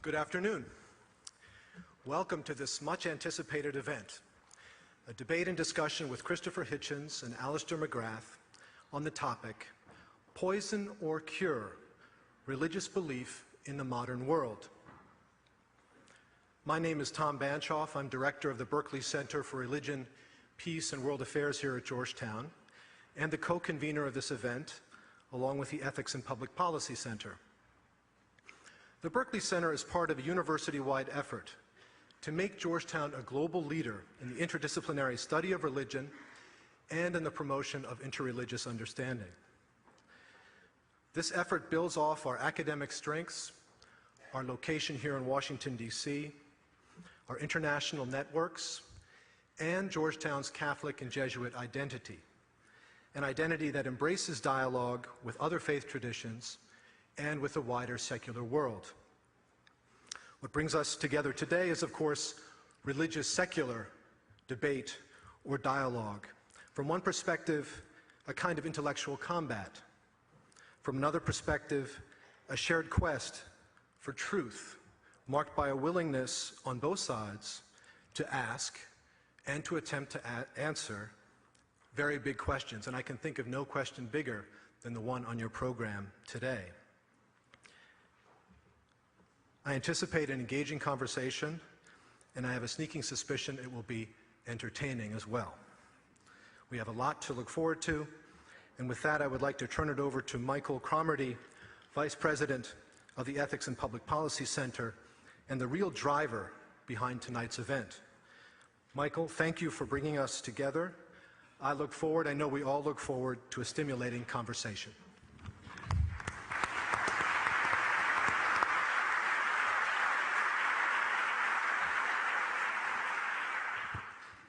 Good afternoon. Welcome to this much-anticipated event, a debate and discussion with Christopher Hitchens and Alister McGrath on the topic, Poison or Cure? Religious Belief in the Modern World. My name is Tom Banchoff. I'm director of the Berkeley Center for Religion, Peace, and World Affairs here at Georgetown, and the co-convener of this event, along with the Ethics and Public Policy Center. The Berkeley Center is part of a university-wide effort to make Georgetown a global leader in the interdisciplinary study of religion and in the promotion of interreligious understanding. This effort builds off our academic strengths, our location here in Washington, D.C., our international networks, and Georgetown's Catholic and Jesuit identity, an identity that embraces dialogue with other faith traditions and with the wider secular world. What brings us together today is, of course, religious secular debate or dialogue. From one perspective, a kind of intellectual combat. From another perspective, a shared quest for truth, marked by a willingness on both sides to ask and to attempt to answer very big questions. And I can think of no question bigger than the one on your program today. I anticipate an engaging conversation, and I have a sneaking suspicion it will be entertaining as well. We have a lot to look forward to, and with that I would like to turn it over to Michael Cromarty, Vice President of the Ethics and Public Policy Center, and the real driver behind tonight's event. Michael, thank you for bringing us together. I know we all look forward to a stimulating conversation.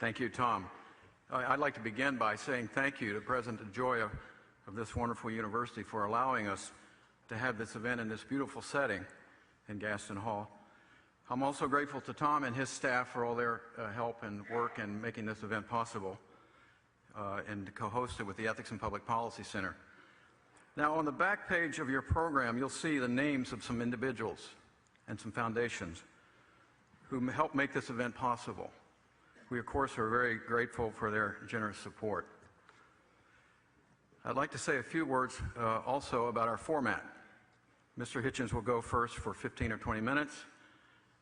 Thank you, Tom. I'd like to begin by saying thank you to President Joya of this wonderful university for allowing us to have this event in this beautiful setting in Gaston Hall. I'm also grateful to Tom and his staff for all their help and work in making this event possible and to co-host it with the Ethics and Public Policy Center. Now, on the back page of your program, you'll see the names of some individuals and some foundations who helped make this event possible. We, of course, are very grateful for their generous support. I'd like to say a few words also about our format. Mr. Hitchens will go first for 15 or 20 minutes,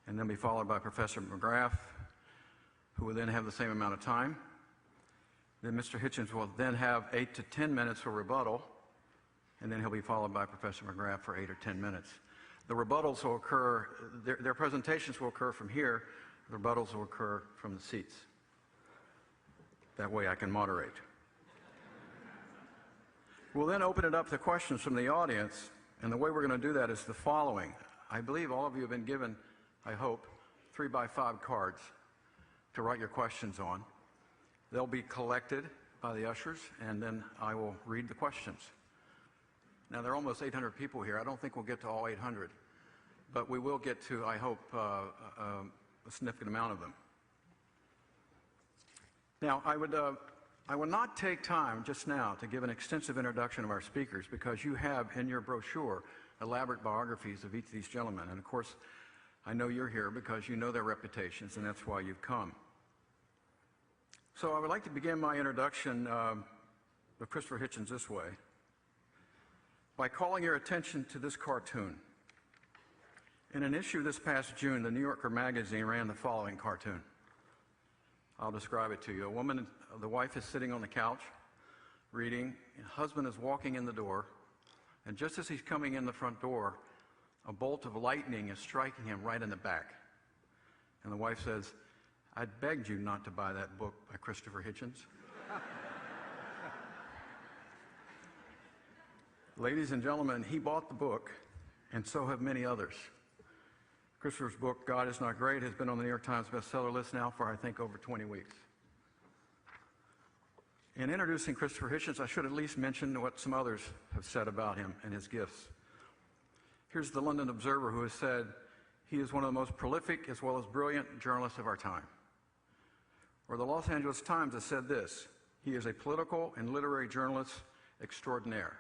and then be followed by Professor McGrath, who will then have the same amount of time. Then Mr. Hitchens will then have 8 to 10 minutes for rebuttal, and then he'll be followed by Professor McGrath for 8 or 10 minutes. The rebuttals will occur, their presentations will occur from here. The rebuttals will occur from the seats. That way I can moderate. We'll then open it up to questions from the audience, and the way we're going to do that is the following. I believe all of you have been given, I hope, 3x5 cards to write your questions on. They'll be collected by the ushers, and then I will read the questions. Now, there are almost 800 people here. I don't think we'll get to all 800, but we will get to, I hope, a significant amount of them. Now, I would not take time just now to give an extensive introduction of our speakers because you have in your brochure elaborate biographies of each of these gentlemen. And of course, I know you're here because you know their reputations, and that's why you've come. So I would like to begin my introduction of Christopher Hitchens this way, by calling your attention to this cartoon. In an issue this past June, the New Yorker magazine ran the following cartoon. I'll describe it to you. A woman, the wife is sitting on the couch, reading. The husband is walking in the door, and just as he's coming in the front door, a bolt of lightning is striking him right in the back. And the wife says, "I begged you not to buy that book by Christopher Hitchens." Ladies and gentlemen, he bought the book, and so have many others. Christopher's book, God Is Not Great, has been on the New York Times bestseller list now for, I think, over 20 weeks. In introducing Christopher Hitchens, I should at least mention what some others have said about him and his gifts. Here's the London Observer, who has said, he is one of the most prolific as well as brilliant journalists of our time. Or the Los Angeles Times has said this, he is a political and literary journalist extraordinaire.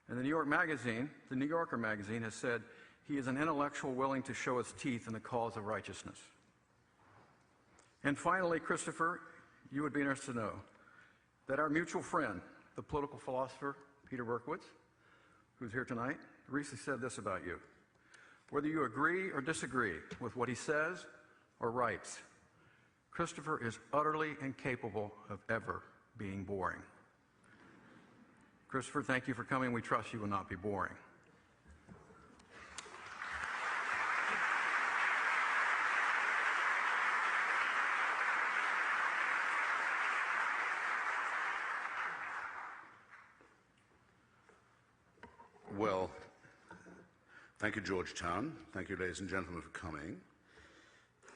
And the New Yorker magazine has said, He is an intellectual willing to show his teeth in the cause of righteousness. And finally, Christopher, you would be interested to know that our mutual friend, the political philosopher Peter Berkowitz, who's here tonight, recently said this about you. Whether you agree or disagree with what he says or writes, Christopher is utterly incapable of ever being boring. Christopher, thank you for coming. We trust you will not be boring. Well, thank you, Georgetown. Thank you, ladies and gentlemen, for coming.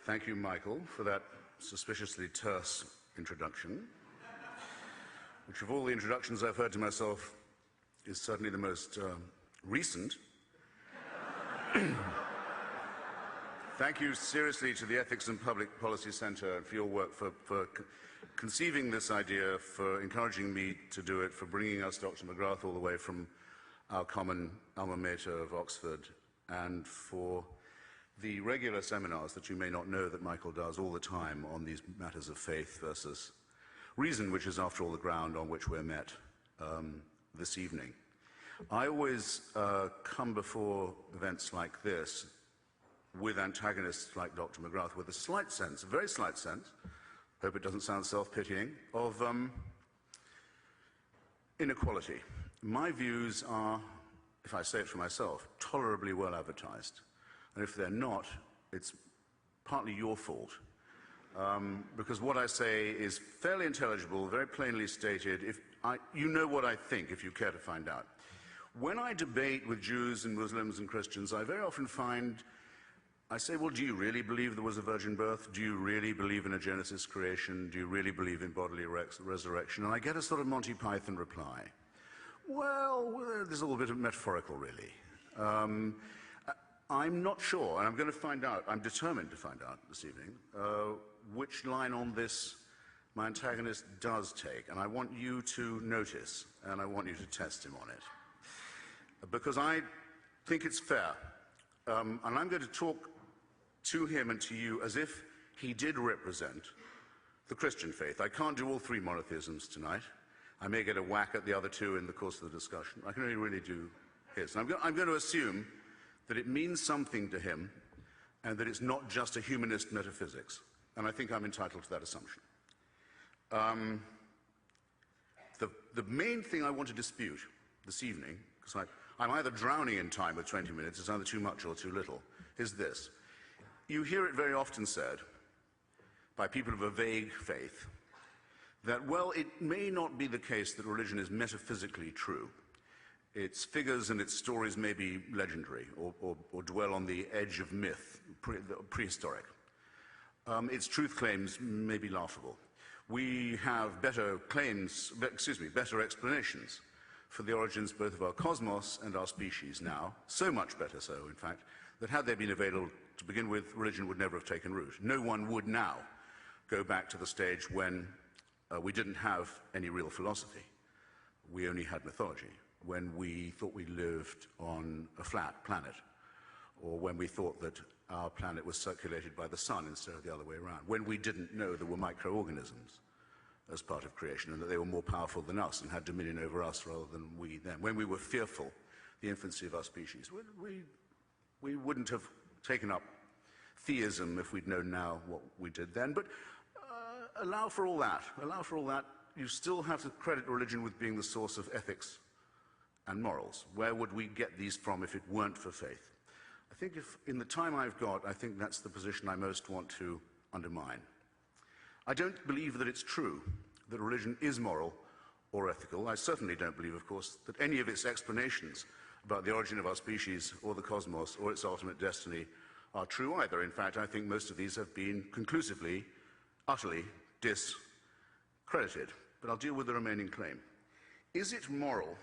Thank you, Michael, for that suspiciously terse introduction, which of all the introductions I've heard to myself is certainly the most recent. Thank you seriously to the Ethics and Public Policy Center for your work, for conceiving this idea, for encouraging me to do it, for bringing us Dr. McGrath all the way from our common alma mater of Oxford, and for the regular seminars that you may not know that Michael does all the time on these matters of faith versus reason, which is, after all, the ground on which we're met this evening. I always come before events like this with antagonists like Dr. McGrath with a slight sense, a very slight sense, hope it doesn't sound self-pitying, of inequality. My views are, if I say it for myself, tolerably well advertised. And if they're not, it's partly your fault. Because what I say is fairly intelligible, very plainly stated. You know what I think, if you care to find out. When I debate with Jews and Muslims and Christians, I very often I say, well, do you really believe there was a virgin birth? Do you really believe in a Genesis creation? Do you really believe in bodily resurrection? And I get a sort of Monty Python reply. Well, there's a little bit of metaphorical, really. I'm not sure, and I'm going to find out, I'm determined to find out this evening, which line on this my antagonist does take, and I want you to notice, and I want you to test him on it. Because I think it's fair, and I'm going to talk to him and to you as if he did represent the Christian faith. I can't do all three monotheisms tonight. I may get a whack at the other two in the course of the discussion. I can only really do his. And I'm going to assume that it means something to him and that it's not just a humanist metaphysics. And I think I'm entitled to that assumption. The main thing I want to dispute this evening, because I'm either drowning in time with 20 minutes, it's either too much or too little, is this. You hear it very often said by people of a vague faith that, well, it may not be the case that religion is metaphysically true. Its figures and its stories may be legendary or dwell on the edge of myth, prehistoric. Its truth claims may be laughable. We have better explanations for the origins both of our cosmos and our species now, so much better so, in fact, that had they been available to begin with, religion would never have taken root. No one would now go back to the stage when we didn't have any real philosophy. We only had mythology. When we thought we lived on a flat planet, or when we thought that our planet was circulated by the sun instead of the other way around, when we didn't know there were microorganisms as part of creation and that they were more powerful than us and had dominion over us rather than we them, when we were fearful, the infancy of our species, we wouldn't have taken up theism if we'd known now what we did then. But allow for all that. Allow for all that. You still have to credit religion with being the source of ethics and morals. Where would we get these from if it weren't for faith? I think if, in the time I've got, I think that's the position I most want to undermine. I don't believe that it's true that religion is moral or ethical. I certainly don't believe, of course, that any of its explanations about the origin of our species or the cosmos or its ultimate destiny are true either. In fact, I think most of these have been conclusively, utterly discredited. But I'll deal with the remaining claim. Is it moral?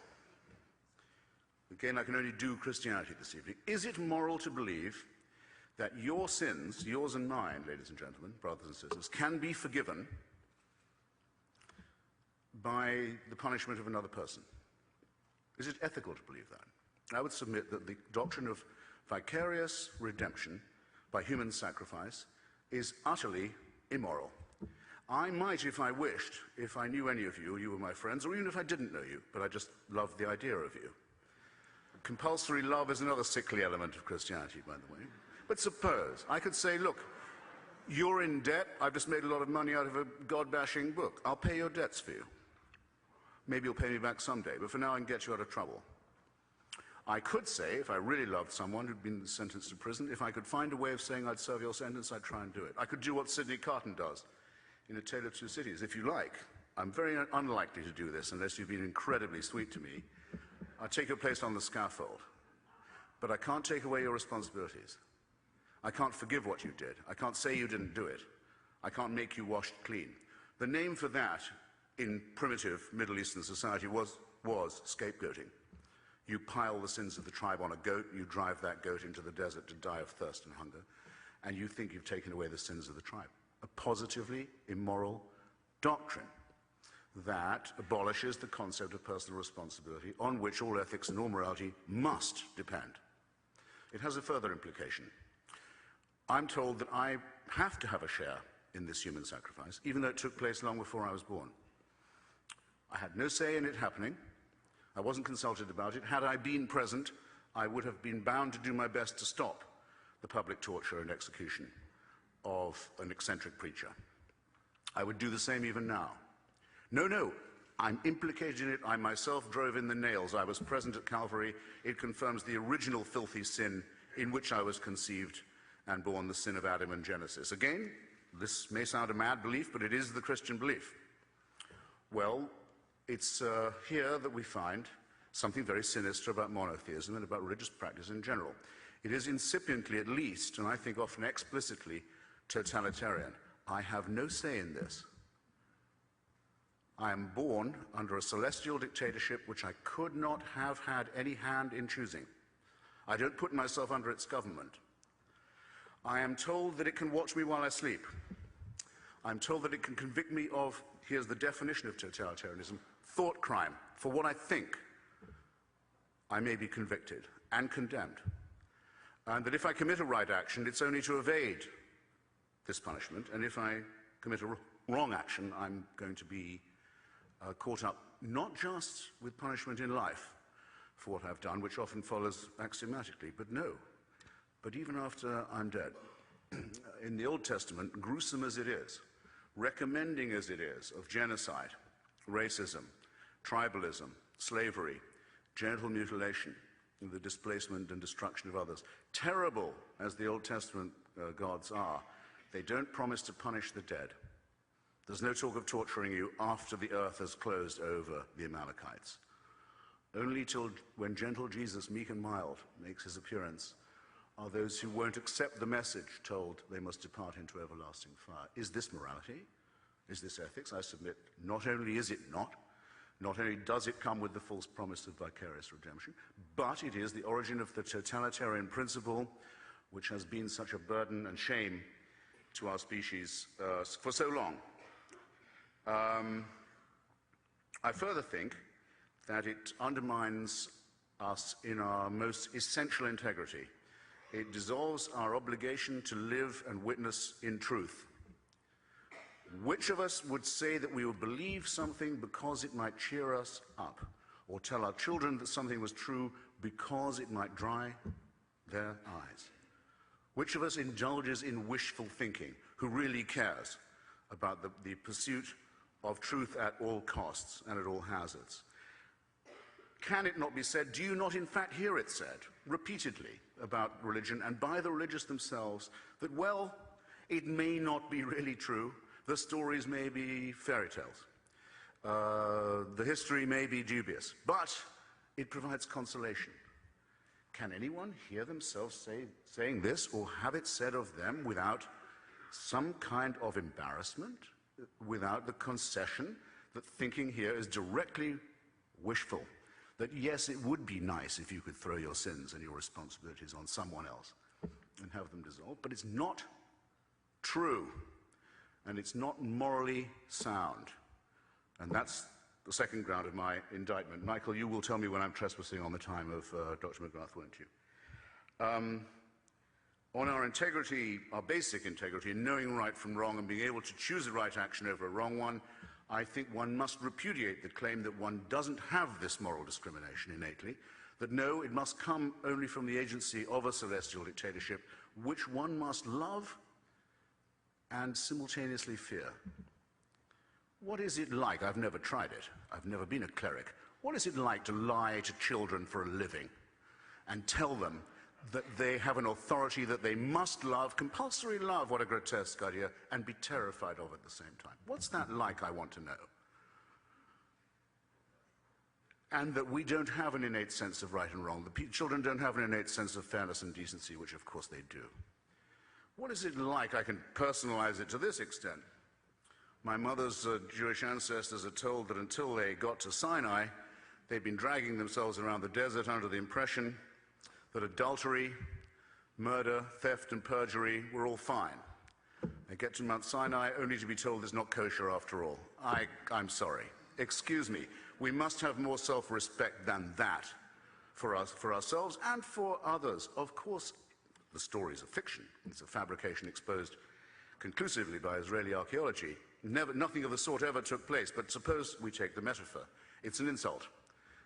Again, I can only do Christianity this evening. Is it moral to believe that your sins, yours and mine, ladies and gentlemen, brothers and sisters, can be forgiven by the punishment of another person? Is it ethical to believe that? I would submit that the doctrine of Vicarious redemption by human sacrifice is utterly immoral. I might, if I wished, if I knew any of you, you were my friends, or even if I didn't know you, but I just loved the idea of you. Compulsory love is another sickly element of Christianity, by the way. But suppose I could say, look, you're in debt, I've just made a lot of money out of a God-bashing book. I'll pay your debts for you. Maybe you'll pay me back someday, but for now I can get you out of trouble. I could say, if I really loved someone who'd been sentenced to prison, if I could find a way of saying I'd serve your sentence, I'd try and do it. I could do what Sidney Carton does in A Tale of Two Cities. If you like, I'm very unlikely to do this unless you've been incredibly sweet to me. I'll take your place on the scaffold. But I can't take away your responsibilities. I can't forgive what you did. I can't say you didn't do it. I can't make you washed clean. The name for that in primitive Middle Eastern society was scapegoating. You pile the sins of the tribe on a goat, you drive that goat into the desert to die of thirst and hunger, and you think you've taken away the sins of the tribe. A positively immoral doctrine that abolishes the concept of personal responsibility on which all ethics and all morality must depend. It has a further implication. I'm told that I have to have a share in this human sacrifice, even though it took place long before I was born. I had no say in it happening. I wasn't consulted about it. Had I been present, I would have been bound to do my best to stop the public torture and execution of an eccentric preacher. I would do the same even now. No, I'm implicated in it. I myself drove in the nails. I was present at Calvary. It confirms the original filthy sin in which I was conceived and born, the sin of Adam in Genesis. Again, this may sound a mad belief, but it is the Christian belief. Well, it's here that we find something very sinister about monotheism and about religious practice in general. It is incipiently, at least, and I think often explicitly, totalitarian. I have no say in this. I am born under a celestial dictatorship which I could not have had any hand in choosing. I don't put myself under its government. I am told that it can watch me while I sleep. I'm told that it can convict me of, here's the definition of totalitarianism, thought crime. For what I think, I may be convicted and condemned. And that if I commit a right action, it's only to evade this punishment. And if I commit a wrong action, I'm going to be caught up not just with punishment in life for what I've done, which often follows axiomatically, but even after I'm dead. In the Old Testament, gruesome as it is, recommending as it is of genocide, racism, tribalism, slavery, genital mutilation, the displacement and destruction of others, terrible as the Old Testament gods are, they don't promise to punish the dead. There's no talk of torturing you after the earth has closed over the Amalekites. Only till when gentle Jesus, meek and mild, makes his appearance, are those who won't accept the message told they must depart into everlasting fire. Is this morality? Is this ethics? I submit, not only is it not only does it come with the false promise of vicarious redemption, but it is the origin of the totalitarian principle which has been such a burden and shame to our species for so long. I further think that it undermines us in our most essential integrity. It dissolves our obligation to live and witness in truth. Which of us would say that we would believe something because it might cheer us up, or tell our children that something was true because it might dry their eyes? Which of us indulges in wishful thinking, who really cares about the pursuit of truth at all costs and at all hazards? Can it not be said, do you not in fact hear it said repeatedly about religion and by the religious themselves that, well, it may not be really true, the stories may be fairy tales, the history may be dubious, but it provides consolation? Can anyone hear themselves saying this or have it said of them without some kind of embarrassment, without the concession that thinking here is directly wishful? That yes, it would be nice if you could throw your sins and your responsibilities on someone else and have them dissolved, but it's not true, and it's not morally sound. And that's the second ground of my indictment. Michael, you will tell me when I'm trespassing on the time of Dr. McGrath, won't you? On our integrity, our basic integrity in knowing right from wrong and being able to choose the right action over a wrong one, I think one must repudiate the claim that one doesn't have this moral discrimination innately, that no, it must come only from the agency of a celestial dictatorship, which one must love and simultaneously fear. What is it like? I've never tried it. I've never been a cleric. What is it like to lie to children for a living and tell them that they have an authority that they must love, compulsory love, what a grotesque idea, and be terrified of at the same time? What's that like, I want to know? And that we don't have an innate sense of right and wrong. The children don't have an innate sense of fairness and decency, which of course they do. What is it like? I can personalize it to this extent. My mother's Jewish ancestors are told that until they got to Sinai, they'd been dragging themselves around the desert under the impression that adultery, murder, theft, and perjury were all fine. They get to Mount Sinai only to be told it's not kosher after all. I'm sorry. Excuse me. We must have more self-respect than that for us, for ourselves and for others. Of course, the stories are fiction. It's a fabrication exposed conclusively by Israeli archaeology. Nothing of the sort ever took place, but suppose we take the metaphor. It's an insult.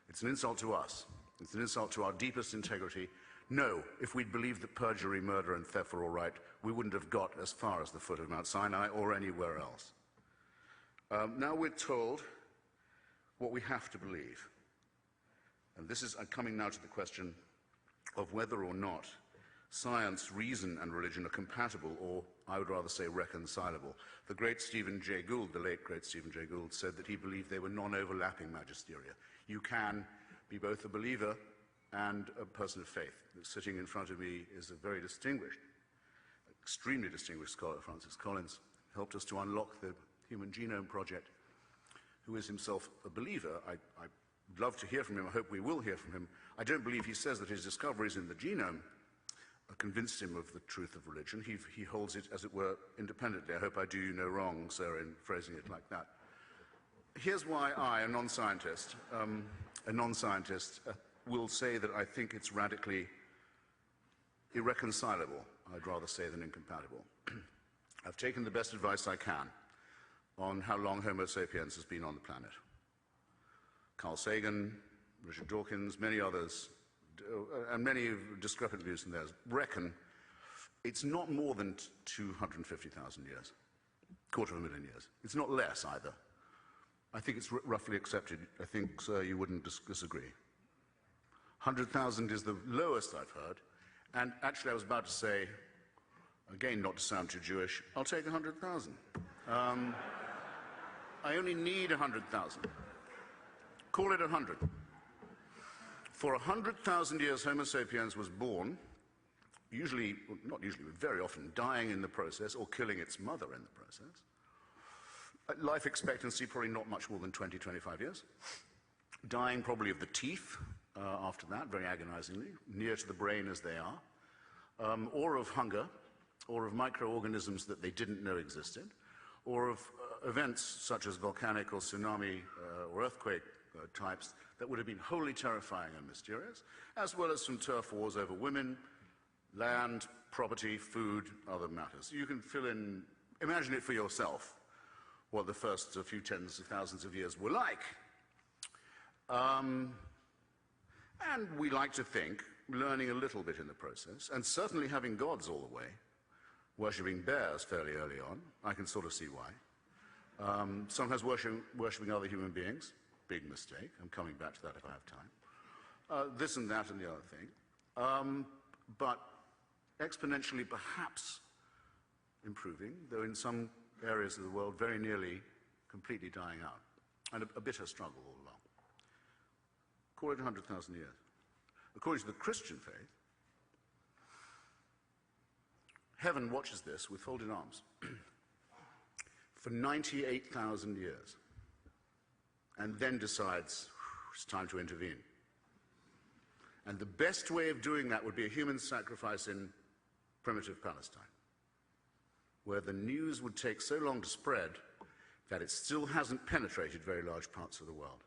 It's an insult to us. It's an insult to our deepest integrity. No, if we'd believed that perjury, murder, and theft were all right, we wouldn't have got as far as the foot of Mount Sinai or anywhere else. Now we're told what we have to believe. And this is coming now to the question of whether or not science, reason, and religion are compatible, or I would rather say reconcilable. The great Stephen Jay Gould, the late great Stephen Jay Gould, said that he believed they were non-overlapping magisteria. You can be both a believer and a person of faith. Sitting in front of me is a very distinguished, extremely distinguished scholar, Francis Collins, helped us to unlock the Human Genome Project, who is himself a believer. I'd love to hear from him. I hope we will hear from him. I don't believe he says that his discoveries in the genome convinced him of the truth of religion. He holds it, as it were, independently. I hope I do you no wrong, sir, in phrasing it like that. Here's why I, a non-scientist, will say that I think it's radically irreconcilable, I'd rather say, than incompatible. I've taken the best advice I can on how long Homo sapiens has been on the planet. Carl Sagan, Richard Dawkins, many others, and many discrepant views from theirs, reckon it's not more than 250,000 years, quarter of a million years. It's not less either. I think it's roughly accepted. I think, sir, you wouldn't disagree. 100,000 is the lowest I've heard. And actually, I was about to say, again, not to sound too Jewish, I'll take 100,000. I only need 100,000. Call it 100. For 100,000 years, Homo sapiens was born, usually, not usually, but very often, dying in the process or killing its mother in the process. Life expectancy probably not much more than 20, 25 years. Dying probably of the teeth after that, very agonizingly, near to the brain as they are, or of hunger, or of microorganisms that they didn't know existed, or of events such as volcanic or tsunami or earthquake types that would have been wholly terrifying and mysterious, as well as some turf wars over women, land, property, food, other matters. You can fill in, imagine it for yourself, what the first few tens of thousands of years were like. And we like to think, learning a little bit in the process, and certainly having gods all the way, worshipping bears fairly early on, I can sort of see why. Sometimes worshipping other human beings, big mistake. I'm coming back to that if I have time. This and that and the other thing. But exponentially perhaps improving, though in some areas of the world very nearly completely dying out, and a bitter struggle all along. Call it 100,000 years. According to the Christian faith, heaven watches this with folded arms for 98,000 years, and then decides it's time to intervene. And the best way of doing that would be a human sacrifice in primitive Palestine, where the news would take so long to spread that it still hasn't penetrated very large parts of the world.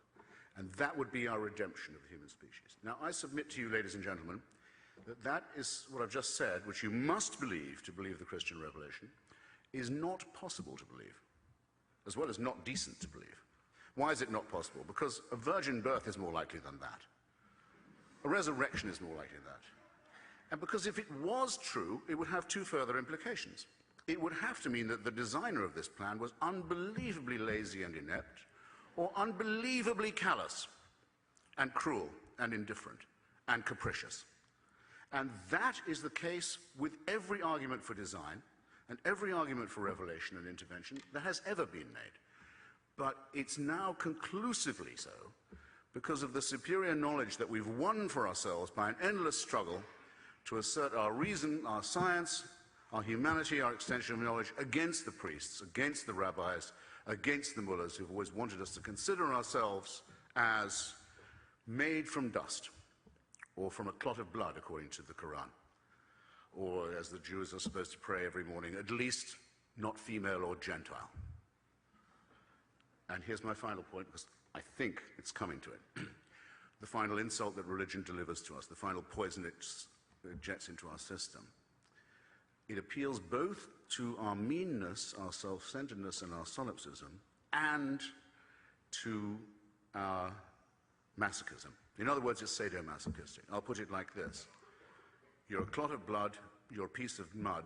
And that would be our redemption of the human species. Now, I submit to you, ladies and gentlemen, That is what I've just said, which you must believe to believe the Christian revelation, is not possible to believe, as well as not decent to believe. Why is it not possible? Because a virgin birth is more likely than that. A resurrection is more likely than that. And because if it was true, it would have two further implications. It would have to mean that the designer of this plan was unbelievably lazy and inept, or unbelievably callous and cruel and indifferent and capricious. And that is the case with every argument for design and every argument for revelation and intervention that has ever been made. But it's now conclusively so because of the superior knowledge that we've won for ourselves by an endless struggle to assert our reason, our science, our humanity, our extension of knowledge against the priests, against the rabbis, against the mullahs who've always wanted us to consider ourselves as made from dust, or from a clot of blood, according to the Quran, or as the Jews are supposed to pray every morning, at least not female or Gentile. And here's my final point, because I think it's coming to it. The final insult that religion delivers to us, the final poison it injects into our system. It appeals both to our meanness, our self-centeredness, and our solipsism, and to our masochism. In other words, it's sadomasochistic. I'll put it like this. You're a clot of blood, you're a piece of mud,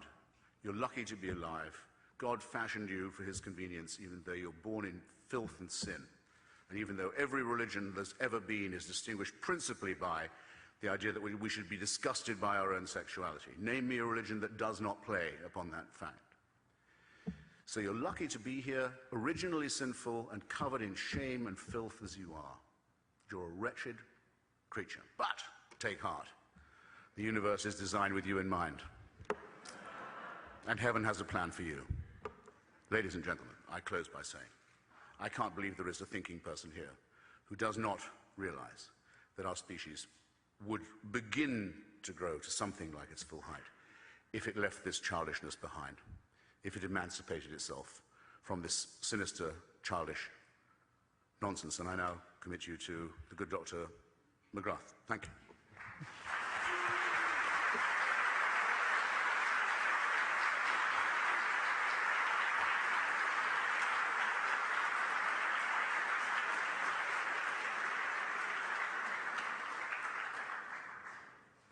you're lucky to be alive. God fashioned you for his convenience, even though you're born in filth and sin. And even though every religion there's ever been is distinguished principally by the idea that we should be disgusted by our own sexuality. Name me a religion that does not play upon that fact. So you're lucky to be here, originally sinful and covered in shame and filth as you are. You're a wretched creature. But take heart. The universe is designed with you in mind. And heaven has a plan for you. Ladies and gentlemen, I close by saying, I can't believe there is a thinking person here who does not realize that our species would begin to grow to something like its full height if it left this childishness behind, if it emancipated itself from this sinister, childish nonsense. And I now commit you to the good Dr. McGrath. Thank you.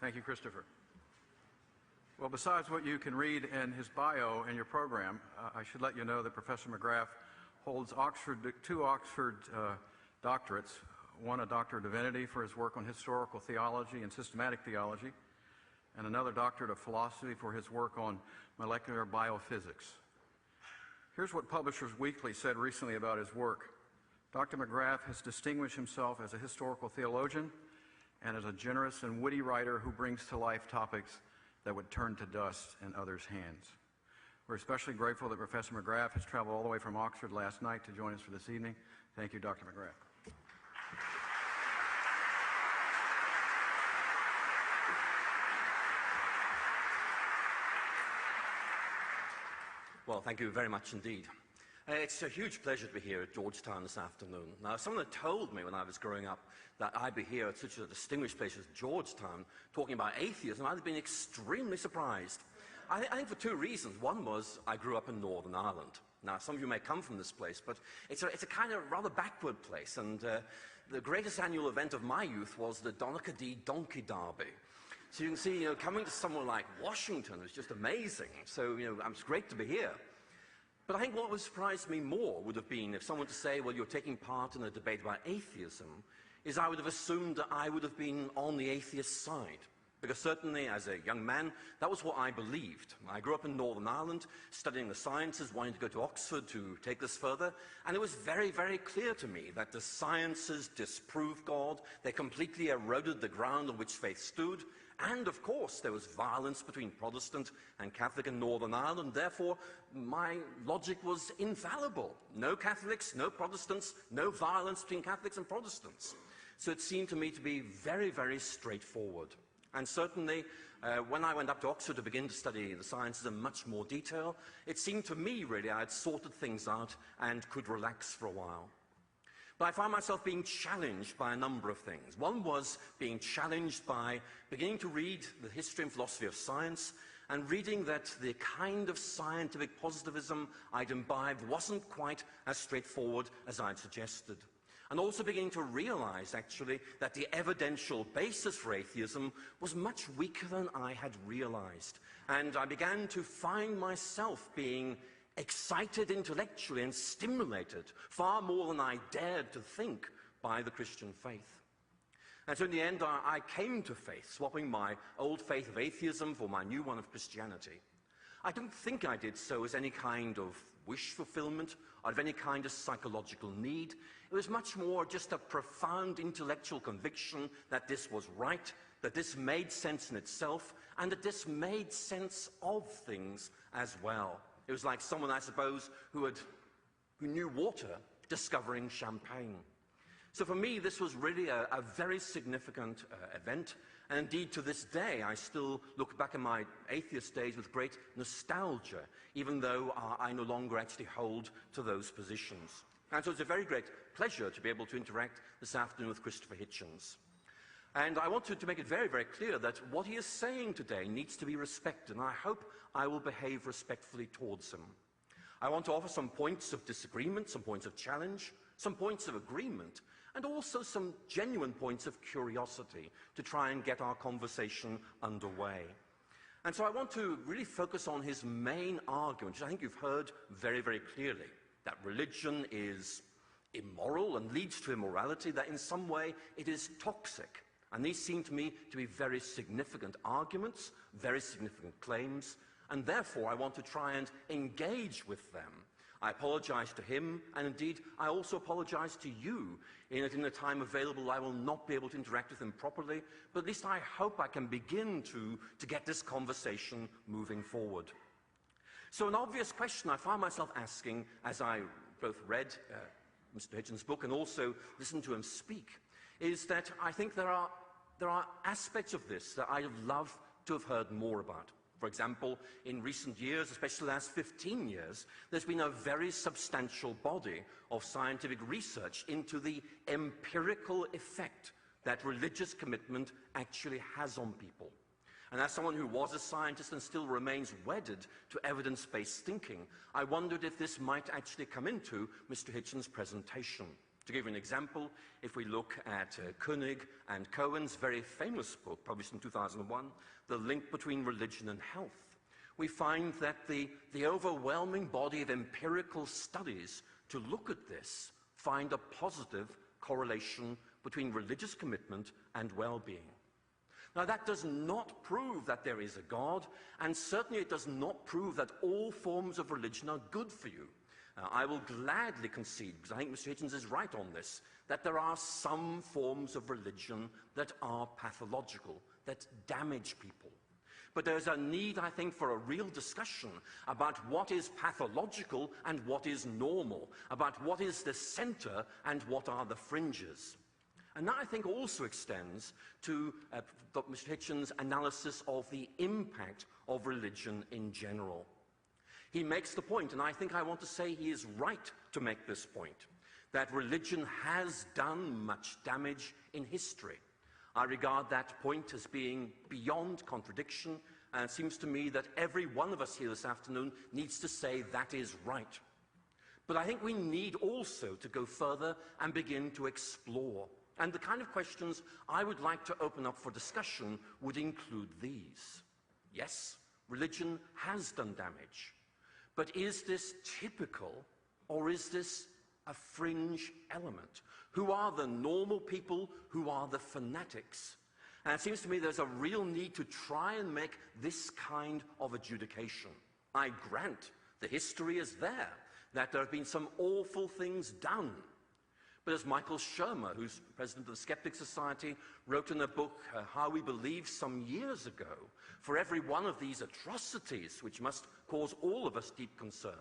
Thank you, Christopher. Well, besides what you can read in his bio in your program, I should let you know that Professor McGrath holds two Oxford doctorates, one a Doctor of Divinity for his work on historical theology and systematic theology, and another Doctorate of Philosophy for his work on molecular biophysics. Here's what Publishers Weekly said recently about his work. Dr. McGrath has distinguished himself as a historical theologian and as a generous and witty writer who brings to life topics that would turn to dust in others' hands. We're especially grateful that Professor McGrath has traveled all the way from Oxford last night to join us for this evening. Thank you, Dr. McGrath. Well, thank you very much indeed. It's a huge pleasure to be here at Georgetown this afternoon. Now, someone had told me when I was growing up that I'd be here at such a distinguished place as Georgetown talking about atheism. I'd have been extremely surprised. I think for two reasons. One was I grew up in Northern Ireland. Now, some of you may come from this place, but it's a kind of rather backward place. And the greatest annual event of my youth was the Donaghadee Donkey Derby. So you can see, coming to somewhere like Washington was just amazing. So, it's great to be here. But I think what would surprise me more would have been if someone to say, well, you're taking part in a debate about atheism, is I would have assumed that I would have been on the atheist side. Because certainly as a young man, that was what I believed. I grew up in Northern Ireland, studying the sciences, wanting to go to Oxford to take this further, and it was very, very clear to me that the sciences disprove God, they completely eroded the ground on which faith stood, and of course there was violence between Protestant and Catholic in Northern Ireland. Therefore, my logic was infallible. No Catholics, no Protestants, no violence between Catholics and Protestants. So it seemed to me to be very, very straightforward. And certainly, when I went up to Oxford to begin to study the sciences in much more detail, it seemed to me, really, I had sorted things out and could relax for a while. But I found myself being challenged by a number of things. One was being challenged by beginning to read the history and philosophy of science and reading that the kind of scientific positivism I'd imbibed wasn't quite as straightforward as I'd suggested. And also beginning to realize, actually, that the evidential basis for atheism was much weaker than I had realized. And I began to find myself being excited intellectually and stimulated far more than I dared to think by the Christian faith. And so in the end, I came to faith, swapping my old faith of atheism for my new one of Christianity. I don't think I did so as any kind of wish fulfillment or of any kind of psychological need. It was much more just a profound intellectual conviction that this was right, that this made sense in itself, and that this made sense of things as well. It was like someone, I suppose, who knew water discovering champagne. So for me, this was really a very significant event. And indeed, to this day, I still look back at my atheist days with great nostalgia, even though I no longer actually hold to those positions. And so it's a very great pleasure to be able to interact this afternoon with Christopher Hitchens. And I want to make it very, very clear that what he is saying today needs to be respected, and I hope I will behave respectfully towards him. I want to offer some points of disagreement, some points of challenge, some points of agreement, and also some genuine points of curiosity to try and get our conversation underway. And so I want to really focus on his main argument, which I think you've heard very, very clearly, that religion is immoral and leads to immorality, that in some way it is toxic. And these seem to me to be very significant arguments, very significant claims, and therefore I want to try and engage with them. I apologize to him, and indeed I also apologize to you, in that in the time available I will not be able to interact with him properly, but at least I hope I can begin to get this conversation moving forward. So an obvious question I found myself asking as I both read Mr. Hitchens' book and also listened to him speak is that I think there are aspects of this that I'd have loved to have heard more about. For example, in recent years, especially the last 15 years, there's been a very substantial body of scientific research into the empirical effect that religious commitment actually has on people. And as someone who was a scientist and still remains wedded to evidence-based thinking, I wondered if this might actually come into Mr. Hitchens' presentation. To give you an example, if we look at Koenig and Cohen's very famous book, published in 2001, The Link Between Religion and Health, we find that the overwhelming body of empirical studies to look at this find a positive correlation between religious commitment and well-being. Now, that does not prove that there is a God, and certainly it does not prove that all forms of religion are good for you. I will gladly concede, because I think Mr. Hitchens is right on this, that there are some forms of religion that are pathological, that damage people. But there's a need, I think, for a real discussion about what is pathological and what is normal, about what is the center and what are the fringes. And that, I think, also extends to Mr. Hitchens' analysis of the impact of religion in general. He makes the point, and I think I want to say he is right to make this point, that religion has done much damage in history. I regard that point as being beyond contradiction, and it seems to me that every one of us here this afternoon needs to say that is right. But I think we need also to go further and begin to explore. And the kind of questions I would like to open up for discussion would include these. Yes, religion has done damage. But is this typical, or is this a fringe element? Who are the normal people? Who are the fanatics? And it seems to me there's a real need to try and make this kind of adjudication. I grant the history is there, that there have been some awful things done. But as Michael Shermer, who's president of the Skeptic Society, wrote in a book, How We Believe, some years ago, for every one of these atrocities, which must cause all of us deep concern,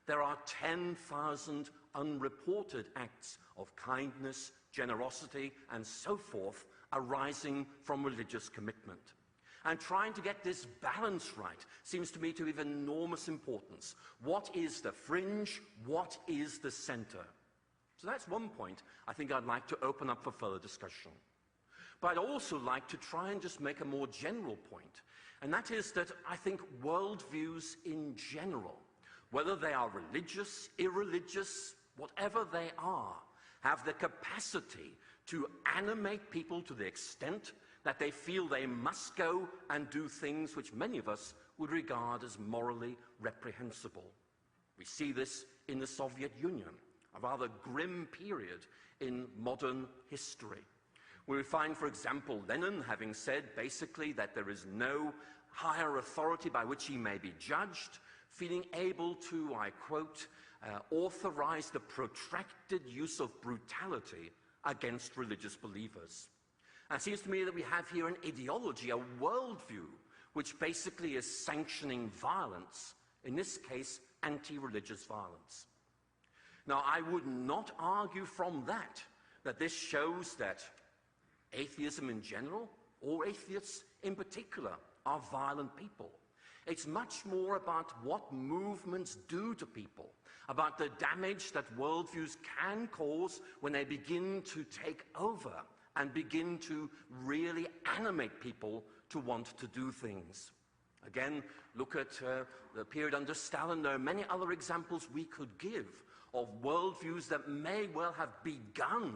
there are 10,000 unreported acts of kindness, generosity, and so forth arising from religious commitment. And trying to get this balance right seems to me to be of enormous importance. What is the fringe? What is the center? So that's one point I think I'd like to open up for further discussion. But I'd also like to try and just make a more general point, and that is that I think worldviews in general, whether they are religious, irreligious, whatever they are, have the capacity to animate people to the extent that they feel they must go and do things which many of us would regard as morally reprehensible. We see this in the Soviet Union, a rather grim period in modern history, where we find, for example, Lenin having said basically that there is no higher authority by which he may be judged, feeling able to, I quote, authorize the protracted use of brutality against religious believers. And it seems to me that we have here an ideology, a worldview, which basically is sanctioning violence, in this case, anti-religious violence. Now, I would not argue from that this shows that atheism in general, or atheists in particular, are violent people. It's much more about what movements do to people, about the damage that worldviews can cause when they begin to take over and begin to really animate people to want to do things. Again, look at the period under Stalin. There are many other examples we could give of worldviews that may well have begun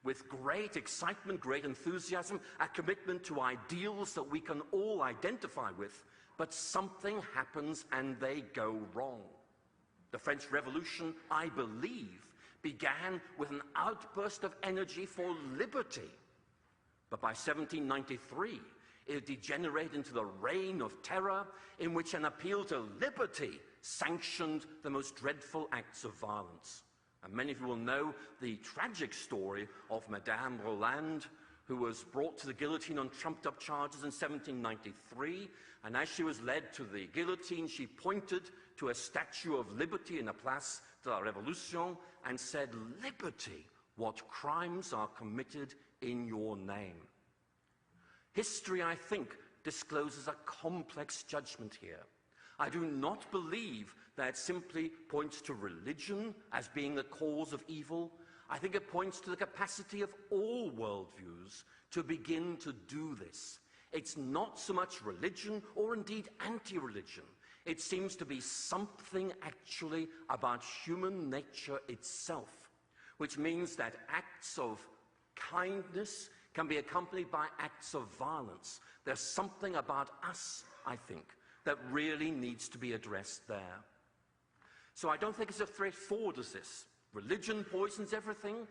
with great excitement, great enthusiasm, a commitment to ideals that we can all identify with, but something happens and they go wrong. The French Revolution, I believe, began with an outburst of energy for liberty. But by 1793, it degenerated into the reign of terror, in which an appeal to liberty sanctioned the most dreadful acts of violence. And many of you will know the tragic story of Madame Roland, who was brought to the guillotine on trumped-up charges in 1793, and as she was led to the guillotine, she pointed to a statue of liberty in the Place de la Révolution and said, "Liberty, what crimes are committed in your name?" History, I think, discloses a complex judgment here. I do not believe that it simply points to religion as being the cause of evil. I think it points to the capacity of all worldviews to begin to do this. It's not so much religion or indeed anti-religion. It seems to be something actually about human nature itself, which means that acts of kindness can be accompanied by acts of violence. There's something about us, I think, that really needs to be addressed there. So I don't think it's as straightforward as this. Religion poisons everything?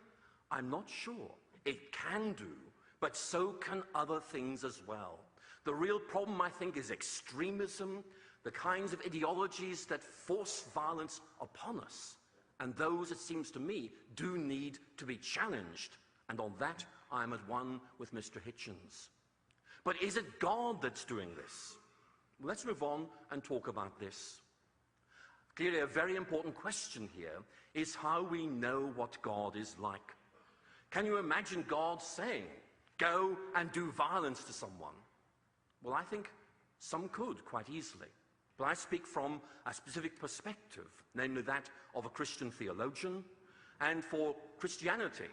I'm not sure. It can do, but so can other things as well. The real problem, I think, is extremism, the kinds of ideologies that force violence upon us. And those, it seems to me, do need to be challenged. And on that, I am at one with Mr. Hitchens. But is it God that's doing this? Well, let's move on and talk about this. Clearly, a very important question here is how we know what God is like. Can you imagine God saying, "Go and do violence to someone"? Well, I think some could quite easily. But I speak from a specific perspective, namely that of a Christian theologian. And for Christianity,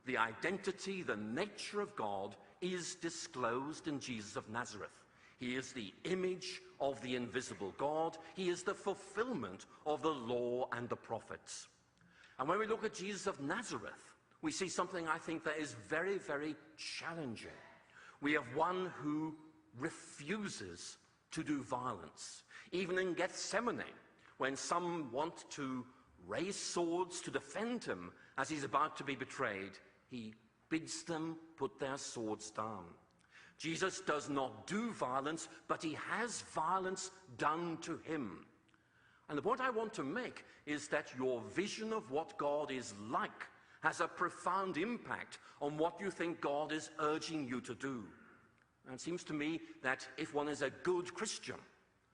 the identity, the nature of God is disclosed in Jesus of Nazareth. He is the image of the invisible God. He is the fulfillment of the law and the prophets. And when we look at Jesus of Nazareth, we see something, I think, that is very, very challenging. We have one who refuses to do violence. Even in Gethsemane, when some want to raise swords to defend him as he's about to be betrayed, he bids them put their swords down. Jesus does not do violence, but he has violence done to him. And the point I want to make is that your vision of what God is like has a profound impact on what you think God is urging you to do. And it seems to me that if one is a good Christian,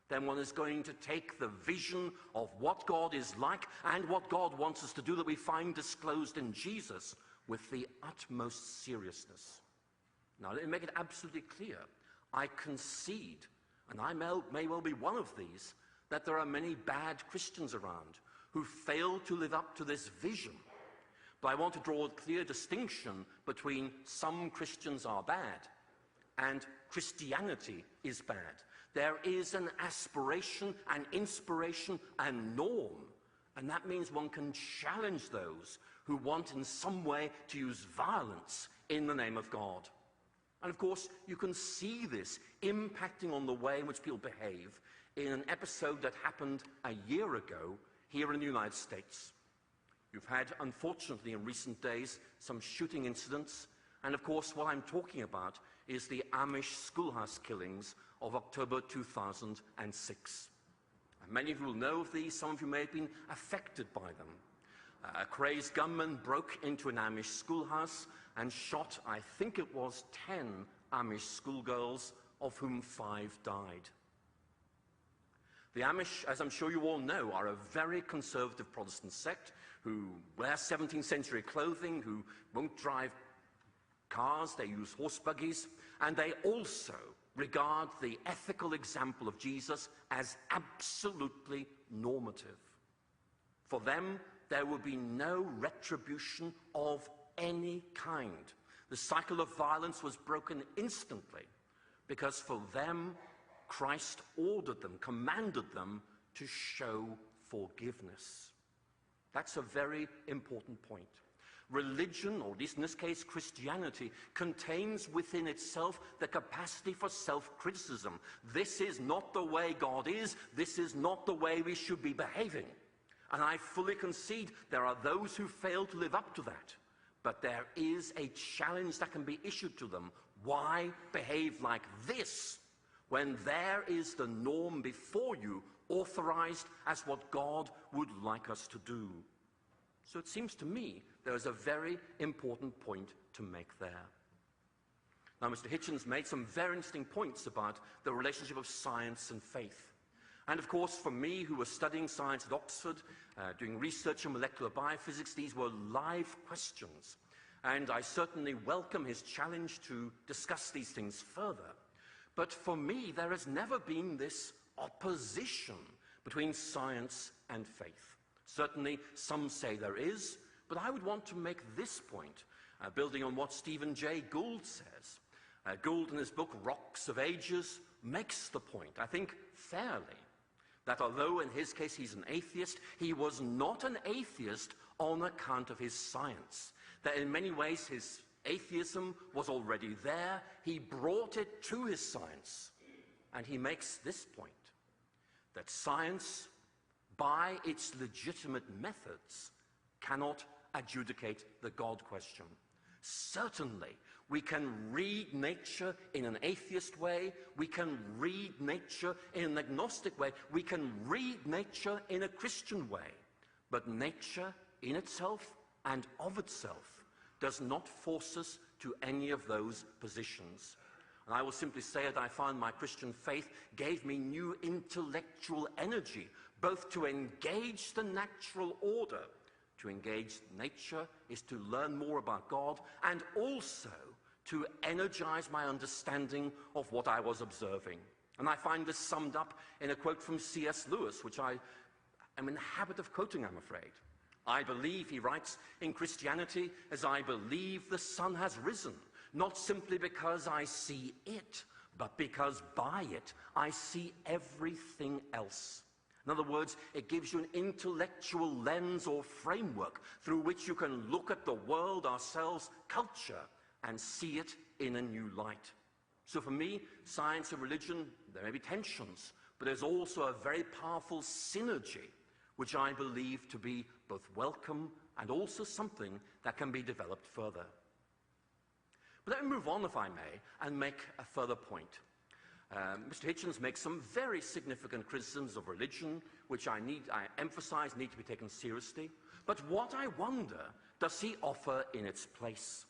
then one is going to take the vision of what God is like and what God wants us to do that we find disclosed in Jesus with the utmost seriousness. Now, let me make it absolutely clear. I concede, and I may well be one of these, that there are many bad Christians around who fail to live up to this vision. but I want to draw a clear distinction between some Christians are bad and Christianity is bad. There is an aspiration, an inspiration, and norm, and that means one can challenge those who want in some way to use violence in the name of God. And of course, you can see this impacting on the way in which people behave in an episode that happened a year ago here in the United States. You've had, unfortunately, in recent days, some shooting incidents, and of course, what I'm talking about is the Amish schoolhouse killings of October 2006. And many of you will know of these, some of you may have been affected by them. A crazed gunman broke into an Amish schoolhouse and shot, I think it was 10 Amish schoolgirls, of whom 5 died. The Amish, as I'm sure you all know, are a very conservative Protestant sect who wear 17th century clothing, who won't drive cars, they use horse buggies, and they also regard the ethical example of Jesus as absolutely normative. For them, there will be no retribution of any kind. The cycle of violence was broken instantly because for them, Christ ordered them, commanded them to show forgiveness. That's a very important point. Religion, or at least in this case Christianity, contains within itself the capacity for self-criticism. This is not the way God is. This is not the way we should be behaving. And I fully concede there are those who fail to live up to that. But there is a challenge that can be issued to them. Why behave like this when there is the norm before you, authorized as what God would like us to do? So it seems to me there is a very important point to make there. Now, Mr. Hitchens made some very interesting points about the relationship of science and faith. And of course, for me, who was studying science at Oxford, doing research in molecular biophysics, these were live questions. And I certainly welcome his challenge to discuss these things further. But for me, there has never been this opposition between science and faith. Certainly, some say there is, but I would want to make this point, building on what Stephen Jay Gould says. Gould, in his book, Rocks of Ages, makes the point, I think fairly, that although in his case he's an atheist, he was not an atheist on account of his science. That in many ways his atheism was already there, he brought it to his science. And he makes this point, that science, by its legitimate methods, cannot adjudicate the God question. Certainly, we can read nature in an atheist way, we can read nature in an agnostic way, we can read nature in a Christian way, but nature in itself and of itself does not force us to any of those positions. And I will simply say that I found my Christian faith gave me new intellectual energy, both to engage the natural order. To engage nature is to learn more about God, and also to energize my understanding of what I was observing. And I find this summed up in a quote from C.S. Lewis, which I am in the habit of quoting, I'm afraid. I believe, he writes, in Christianity as I believe the sun has risen, not simply because I see it, but because by it I see everything else. In other words, it gives you an intellectual lens or framework through which you can look at the world, ourselves, culture, and see it in a new light. So for me, science and religion, there may be tensions, but there's also a very powerful synergy, which I believe to be both welcome and also something that can be developed further. But let me move on, if I may, and make a further point. Mr. Hitchens makes some very significant criticisms of religion, which I emphasize need to be taken seriously. But what I wonder, does he offer in its place?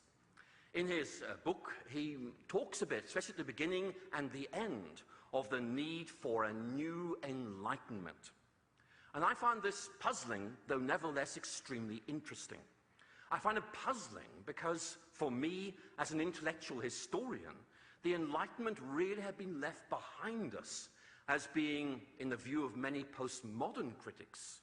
In his book, he talks a bit, especially at the beginning and the end, of the need for a new enlightenment. And I find this puzzling, though nevertheless extremely interesting. I find it puzzling because, for me, as an intellectual historian, the Enlightenment really had been left behind us as being, in the view of many postmodern critics,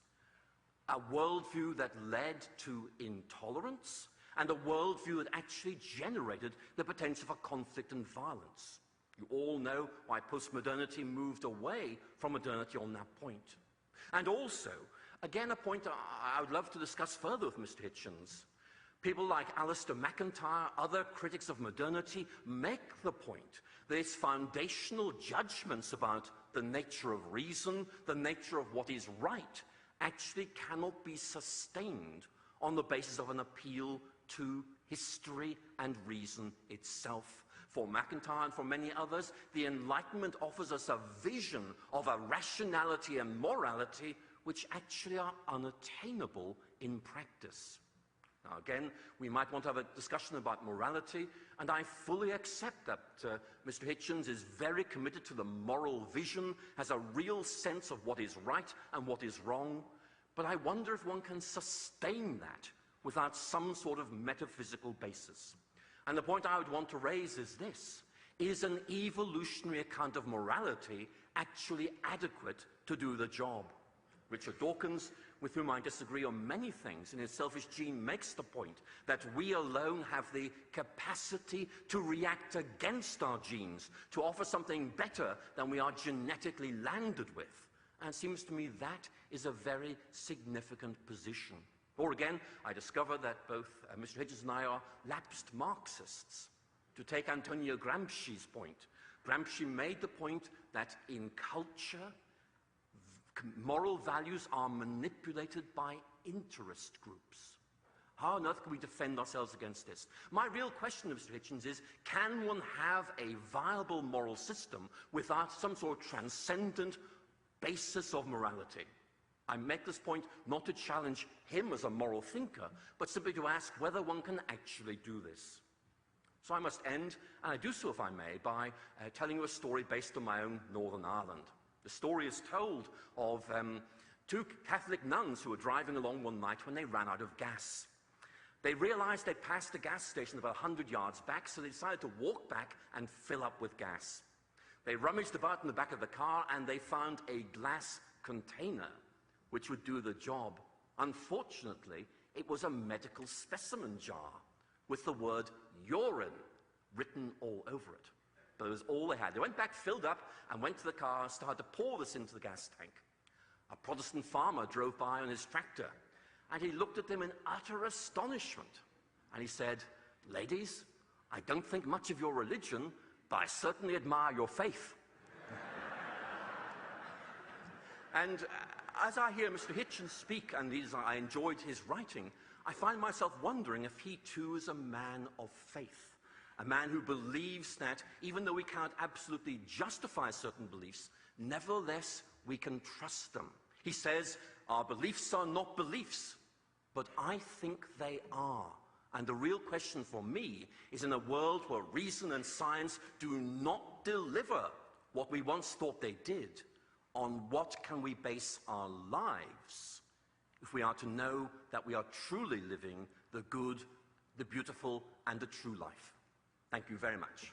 a worldview that led to intolerance, and a worldview that actually generated the potential for conflict and violence. You all know why postmodernity moved away from modernity on that point. And also, again, a point I would love to discuss further with Mr. Hitchens. People like Alister McGrath, other critics of modernity, make the point that its foundational judgments about the nature of reason, the nature of what is right, actually cannot be sustained on the basis of an appeal to history and reason itself. For McIntyre and for many others, the Enlightenment offers us a vision of a rationality and morality which actually are unattainable in practice. Now again, we might want to have a discussion about morality, and I fully accept that Mr. Hitchens is very committed to the moral vision, has a real sense of what is right and what is wrong, but I wonder if one can sustain that without some sort of metaphysical basis. And the point I would want to raise is this: is an evolutionary account of morality actually adequate to do the job? Richard Dawkins, with whom I disagree on many things, in his Selfish Gene makes the point that we alone have the capacity to react against our genes, to offer something better than we are genetically landed with. And it seems to me that is a very significant position. Or again, I discover that both Mr. Hitchens and I are lapsed Marxists. To take Antonio Gramsci's point, Gramsci made the point that in culture, moral values are manipulated by interest groups. How on earth can we defend ourselves against this? My real question, Mr. Hitchens, is can one have a viable moral system without some sort of transcendent basis of morality? I make this point not to challenge him as a moral thinker, but simply to ask whether one can actually do this. So I must end, and I do so, if I may, by telling you a story based on my own Northern Ireland. The story is told of two Catholic nuns who were driving along one night when they ran out of gas. They realized they'd passed a gas station about 100 yards back, so they decided to walk back and fill up with gas. They rummaged about in the back of the car, and they found a glass container which would do the job. Unfortunately, it was a medical specimen jar with the word urine written all over it. But it was all they had. They went back, filled up, and went to the car and started to pour this into the gas tank. A Protestant farmer drove by on his tractor, and he looked at them in utter astonishment. And he said, "Ladies, I don't think much of your religion, but I certainly admire your faith." And as I hear Mr. Hitchens speak, and I enjoyed his writing, I find myself wondering if he too is a man of faith, a man who believes that even though we cannot absolutely justify certain beliefs, nevertheless we can trust them. He says, our beliefs are not beliefs, but I think they are. And the real question for me is, in a world where reason and science do not deliver what we once thought they did, on what can we base our lives if we are to know that we are truly living the good, the beautiful, and the true life? Thank you very much.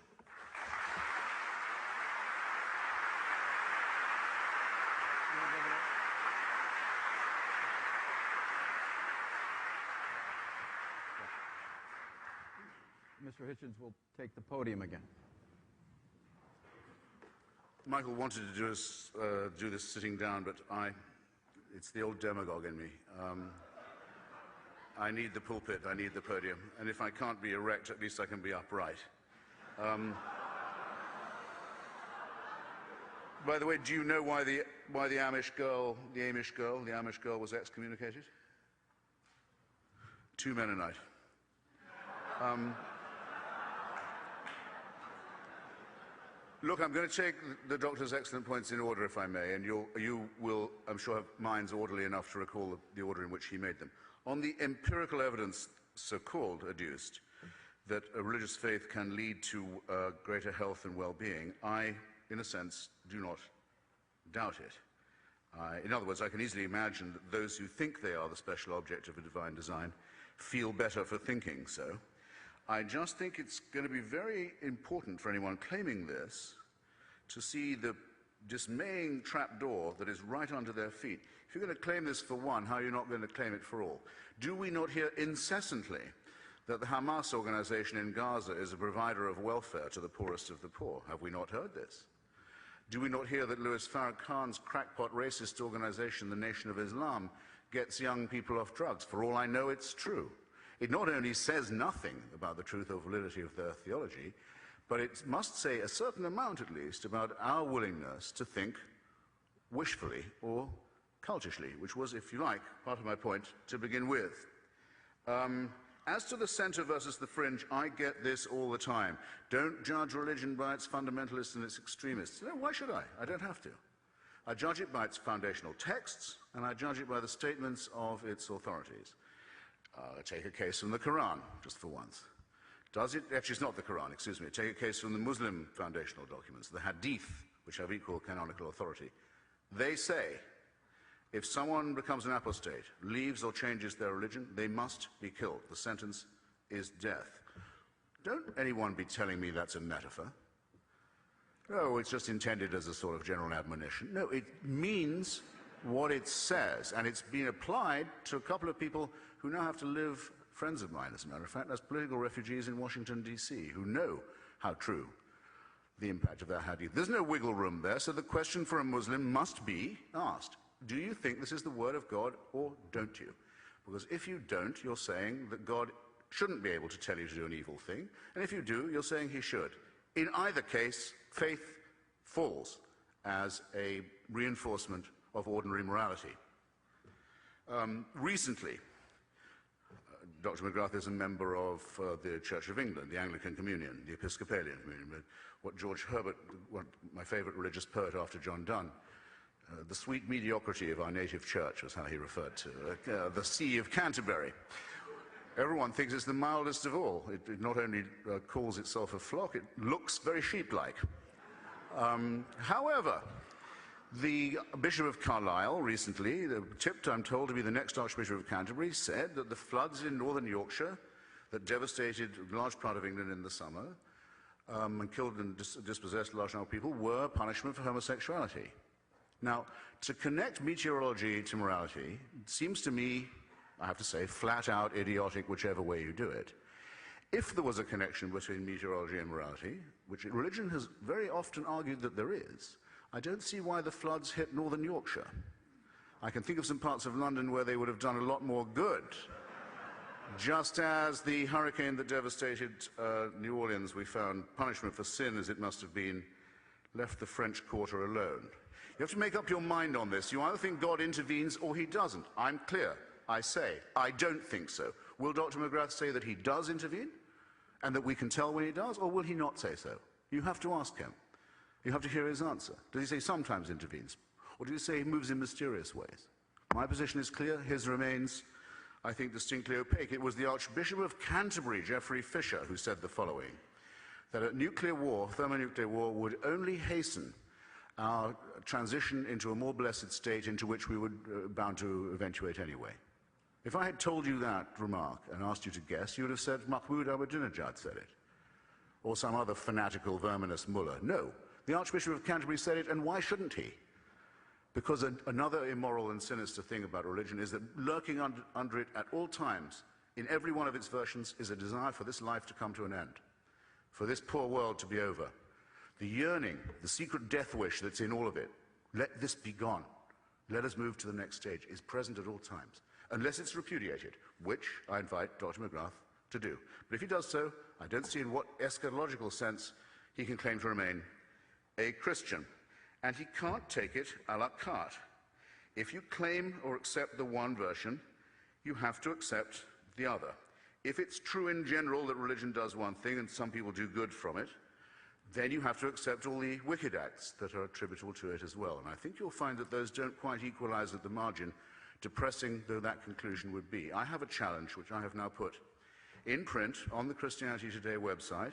Mr. Hitchens will take the podium again. Michael wanted to do this sitting down, but it's the old demagogue in me. I need the pulpit, I need the podium, and if I can't be erect, at least I can be upright. By the way, do you know why the Amish girl was excommunicated? 2 Mennonite. Look, I'm going to take the doctor's excellent points in order, if I may, and you will, I'm sure, have minds orderly enough to recall the order in which he made them. On the empirical evidence, so-called, adduced, that a religious faith can lead to greater health and well-being, I, in a sense, do not doubt it. In other words, I can easily imagine that those who think they are the special object of a divine design feel better for thinking so. I just think it's going to be very important for anyone claiming this to see the dismaying trapdoor that is right under their feet. If you're going to claim this for one, how are you not going to claim it for all? Do we not hear incessantly that the Hamas organization in Gaza is a provider of welfare to the poorest of the poor? Have we not heard this? Do we not hear that Louis Farrakhan's crackpot racist organization, the Nation of Islam, gets young people off drugs? For all I know, it's true. It not only says nothing about the truth or validity of their theology, but it must say a certain amount, at least, about our willingness to think wishfully or cultishly, which was, if you like, part of my point to begin with. As to the center versus the fringe, I get this all the time. Don't judge religion by its fundamentalists and its extremists. No, why should I? I don't have to. I judge it by its foundational texts, and I judge it by the statements of its authorities. Take a case from the Quran, just for once. Does it? Actually, it's not the Quran, excuse me. Take a case from the Muslim foundational documents, the Hadith, which have equal canonical authority. They say, if someone becomes an apostate, leaves or changes their religion, they must be killed. The sentence is death. Don't anyone be telling me that's a metaphor. No, it's just intended as a sort of general admonition. No, it means what it says, and it's been applied to a couple of people who now have to live, friends of mine, as a matter of fact, as political refugees in Washington, D.C., who know how true the impact of that hadith. There's no wiggle room there, so the question for a Muslim must be asked. Do you think this is the word of God, or don't you? Because if you don't, you're saying that God shouldn't be able to tell you to do an evil thing, and if you do, you're saying he should. In either case, faith falls as a reinforcement of ordinary morality. Recently, Dr. McGrath is a member of the Church of England, the Anglican Communion, the Episcopalian Communion, what George Herbert, my favorite religious poet after John Donne, the sweet mediocrity of our native church was how he referred to the See of Canterbury. Everyone thinks it's the mildest of all. It not only calls itself a flock, it looks very sheep-like. However, the Bishop of Carlisle recently, tipped, I'm told, to be the next Archbishop of Canterbury, said that the floods in northern Yorkshire that devastated a large part of England in the summer and killed and dispossessed a large number of people were punishment for homosexuality. Now, to connect meteorology to morality seems to me, I have to say, flat out idiotic whichever way you do it. If there was a connection between meteorology and morality, which religion has very often argued that there is, I don't see why the floods hit northern Yorkshire. I can think of some parts of London where they would have done a lot more good. Just as the hurricane that devastated New Orleans, we found punishment for sin, as it must have been, left the French Quarter alone. You have to make up your mind on this. You either think God intervenes or he doesn't. I'm clear. I say, I don't think so. Will Dr. McGrath say that he does intervene and that we can tell when he does, or will he not say so? You have to ask him. You have to hear his answer. Does he say sometimes intervenes? Or does he say he moves in mysterious ways? My position is clear. His remains, I think, distinctly opaque. It was the Archbishop of Canterbury, Geoffrey Fisher, who said the following, that a nuclear war, thermonuclear war, would only hasten our transition into a more blessed state into which we were bound to eventuate anyway. If I had told you that remark and asked you to guess, you would have said Mahmoud Ahmadinejad said it, or some other fanatical, verminous mullah. No, the Archbishop of Canterbury said it, and why shouldn't he? Because another immoral and sinister thing about religion is that lurking under it at all times, in every one of its versions, is a desire for this life to come to an end, for this poor world to be over. The yearning, the secret death wish that's in all of it, let this be gone, let us move to the next stage, is present at all times, unless it's repudiated, which I invite Dr. McGrath to do. But if he does so, I don't see in what eschatological sense he can claim to remain a Christian. And he can't take it a la carte. If you claim or accept the one version, you have to accept the other. If it's true in general that religion does one thing and some people do good from it, then you have to accept all the wicked acts that are attributable to it as well. And I think you'll find that those don't quite equalize at the margin, depressing though that conclusion would be. I have a challenge, which I have now put in print on the Christianity Today website,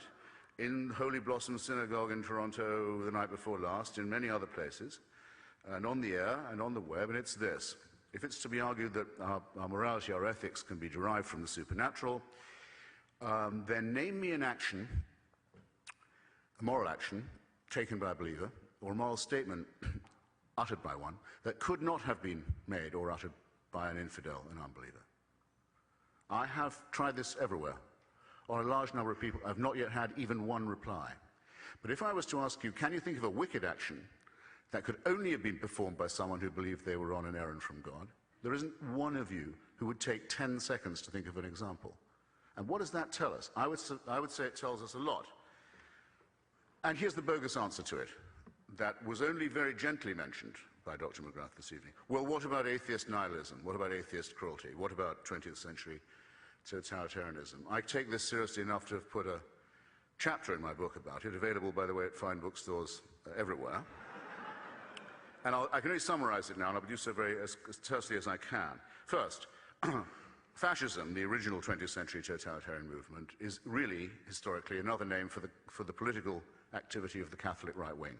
in Holy Blossom Synagogue in Toronto the night before last, in many other places, and on the air and on the web, and it's this. If it's to be argued that our morality, our ethics can be derived from the supernatural, then name me an action, a moral action, taken by a believer, or a moral statement uttered by one that could not have been made or uttered by an infidel, an unbeliever. I have tried this everywhere. On a large number of people, I've not yet had even one reply. But if I was to ask you, can you think of a wicked action that could only have been performed by someone who believed they were on an errand from God? There isn't one of you who would take 10 seconds to think of an example. And what does that tell us? I would say it tells us a lot. And here's the bogus answer to it, that was only very gently mentioned by Dr. McGrath this evening. Well, what about atheist nihilism? What about atheist cruelty? What about 20th century totalitarianism? I take this seriously enough to have put a chapter in my book about it, available, by the way, at fine bookstores everywhere. And I can only summarize it now, and I'll do so as tersely as I can. First, fascism, the original 20th century totalitarian movement, is really, historically, another name for the political activity of the Catholic right wing.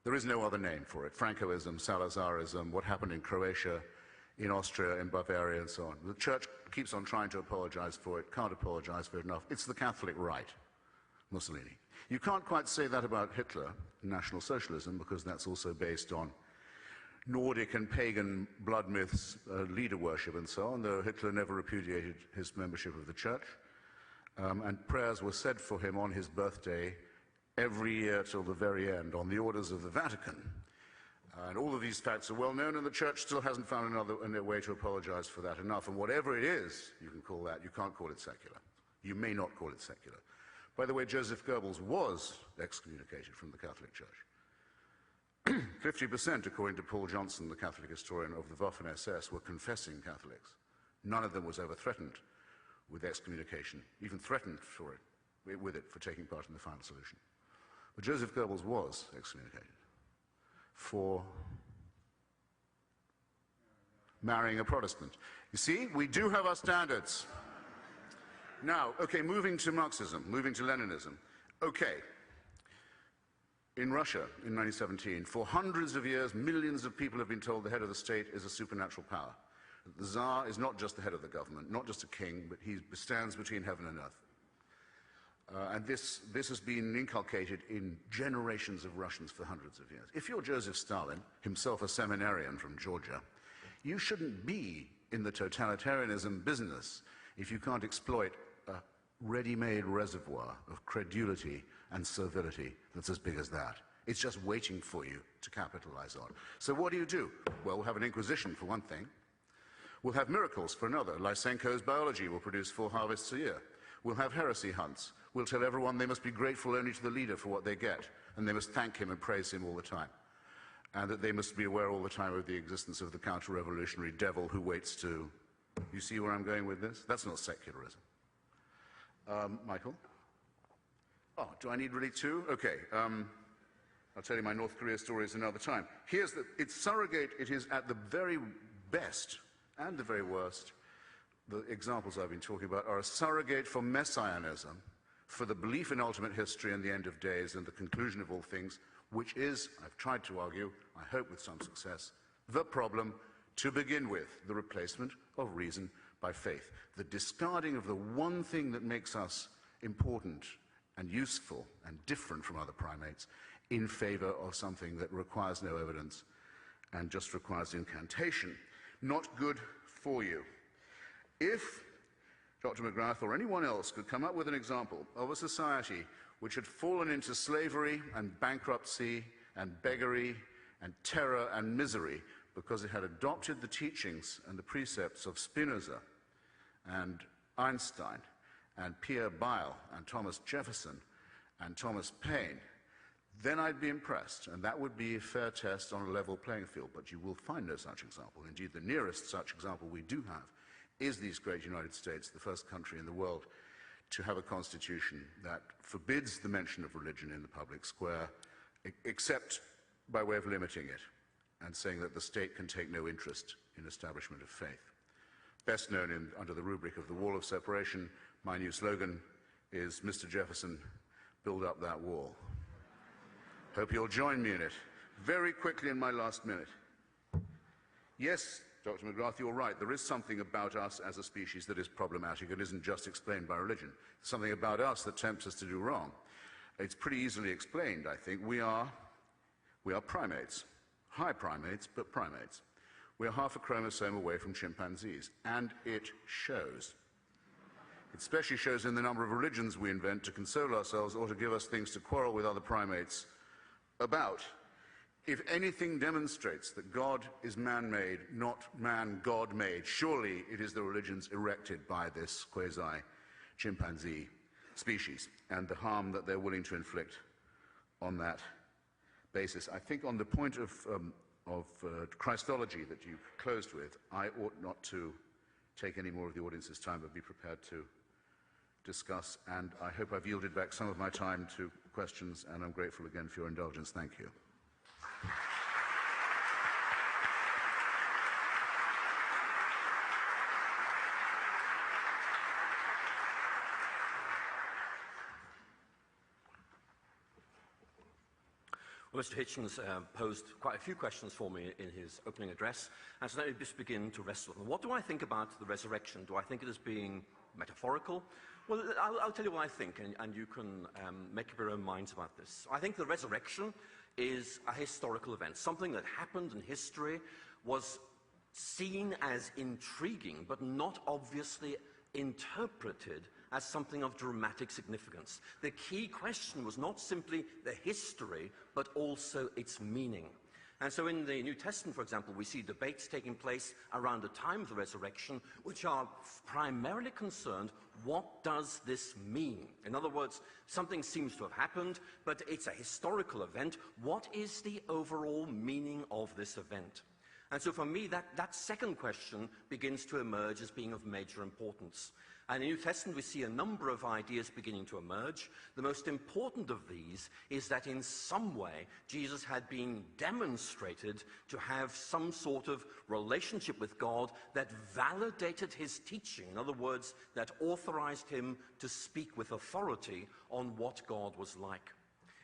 There is no other name for it. Francoism, Salazarism, what happened in Croatia, in Austria, in Bavaria, and so on. The Church keeps on trying to apologize for it, can't apologize for it enough. It's the Catholic right, Mussolini. You can't quite say that about Hitler, National Socialism, because that's also based on Nordic and pagan blood myths, leader worship, and so on, though Hitler never repudiated his membership of the Church. And prayers were said for him on his birthday every year till the very end, on the orders of the Vatican. And all of these facts are well known, and the Church still hasn't found another way to apologize for that enough. And whatever it is, you can call that, you can't call it secular. You may not call it secular. By the way, Joseph Goebbels was excommunicated from the Catholic Church. 50%, according to Paul Johnson, the Catholic historian, of the Waffen-SS were confessing Catholics. None of them was ever threatened with excommunication, even threatened with it for taking part in the final solution. But Joseph Goebbels was excommunicated for marrying a Protestant. You see, we do have our standards. Now, okay, moving to Marxism, moving to Leninism. Okay, in Russia in 1917, for hundreds of years, millions of people have been told the head of the state is a supernatural power. The Tsar is not just the head of the government, not just a king, but he stands between heaven and earth. And this has been inculcated in generations of Russians for hundreds of years. If you're Joseph Stalin, himself a seminarian from Georgia, you shouldn't be in the totalitarianism business if you can't exploit a ready-made reservoir of credulity and servility that's as big as that. It's just waiting for you to capitalize on. So what do? Well, we'll have an inquisition for one thing. We'll have miracles for another. Lysenko's biology will produce 4 harvests a year. We'll have heresy hunts. We'll tell everyone they must be grateful only to the leader for what they get, and they must thank him and praise him all the time. And that they must be aware all the time of the existence of the counter-revolutionary devil who waits to... You see where I'm going with this? That's not secularism. Michael? Oh, do I need really 2? Okay. I'll tell you my North Korea stories another time. It's surrogate, it is at the very best and the very worst. The examples I've been talking about are a surrogate for messianism, for the belief in ultimate history and the end of days and the conclusion of all things, which is, I've tried to argue, I hope with some success, the problem to begin with, the replacement of reason by faith. The discarding of the one thing that makes us important and useful and different from other primates in favor of something that requires no evidence and just requires incantation. Not good for you. If Dr. McGrath or anyone else could come up with an example of a society which had fallen into slavery and bankruptcy and beggary and terror and misery because it had adopted the teachings and the precepts of Spinoza and Einstein and Pierre Bayle and Thomas Jefferson and Thomas Paine, then I'd be impressed, and that would be a fair test on a level playing field. But you will find no such example. Indeed, the nearest such example we do have is these great United States, the first country in the world to have a constitution that forbids the mention of religion in the public square, except by way of limiting it and saying that the state can take no interest in establishment of faith. Best known under the rubric of the Wall of Separation, my new slogan is, Mr. Jefferson, build up that wall. Hope you'll join me in it. Very quickly in my last minute. Yes, Dr. McGrath, you're right. There is something about us as a species that is problematic and isn't just explained by religion. Something about us that tempts us to do wrong. It's pretty easily explained, I think. We are We are primates. High primates, but primates. We are half a chromosome away from chimpanzees, and it shows. It especially shows in the number of religions we invent to console ourselves or to give us things to quarrel with other primates about. If anything demonstrates that God is man-made, not man God-made, surely it is the religions erected by this quasi-chimpanzee species and the harm that they're willing to inflict on that basis. I think on the point of Christology that you closed with, I ought not to take any more of the audience's time, but be prepared to discuss, and I hope I've yielded back some of my time to questions, and I'm grateful again for your indulgence. Thank you. Well, Mr. Hitchens posed quite a few questions for me in his opening address, and so let me just begin to wrestle with them. What do I think about the resurrection? Do I think it as being metaphorical? Well, I'll tell you what I think, and you can make up your own minds about this. I think the resurrection is a historical event, something that happened in history, was seen as intriguing, but not obviously interpreted as something of dramatic significance. The key question was not simply the history, but also its meaning. And so in the New Testament, for example, we see debates taking place around the time of the resurrection, which are primarily concerned, what does this mean? In other words, something seems to have happened, but it's a historical event. What is the overall meaning of this event? And so for me, that second question begins to emerge as being of major importance. And in the New Testament, we see a number of ideas beginning to emerge. The most important of these is that in some way, Jesus had been demonstrated to have some sort of relationship with God that validated his teaching. In other words, that authorized him to speak with authority on what God was like.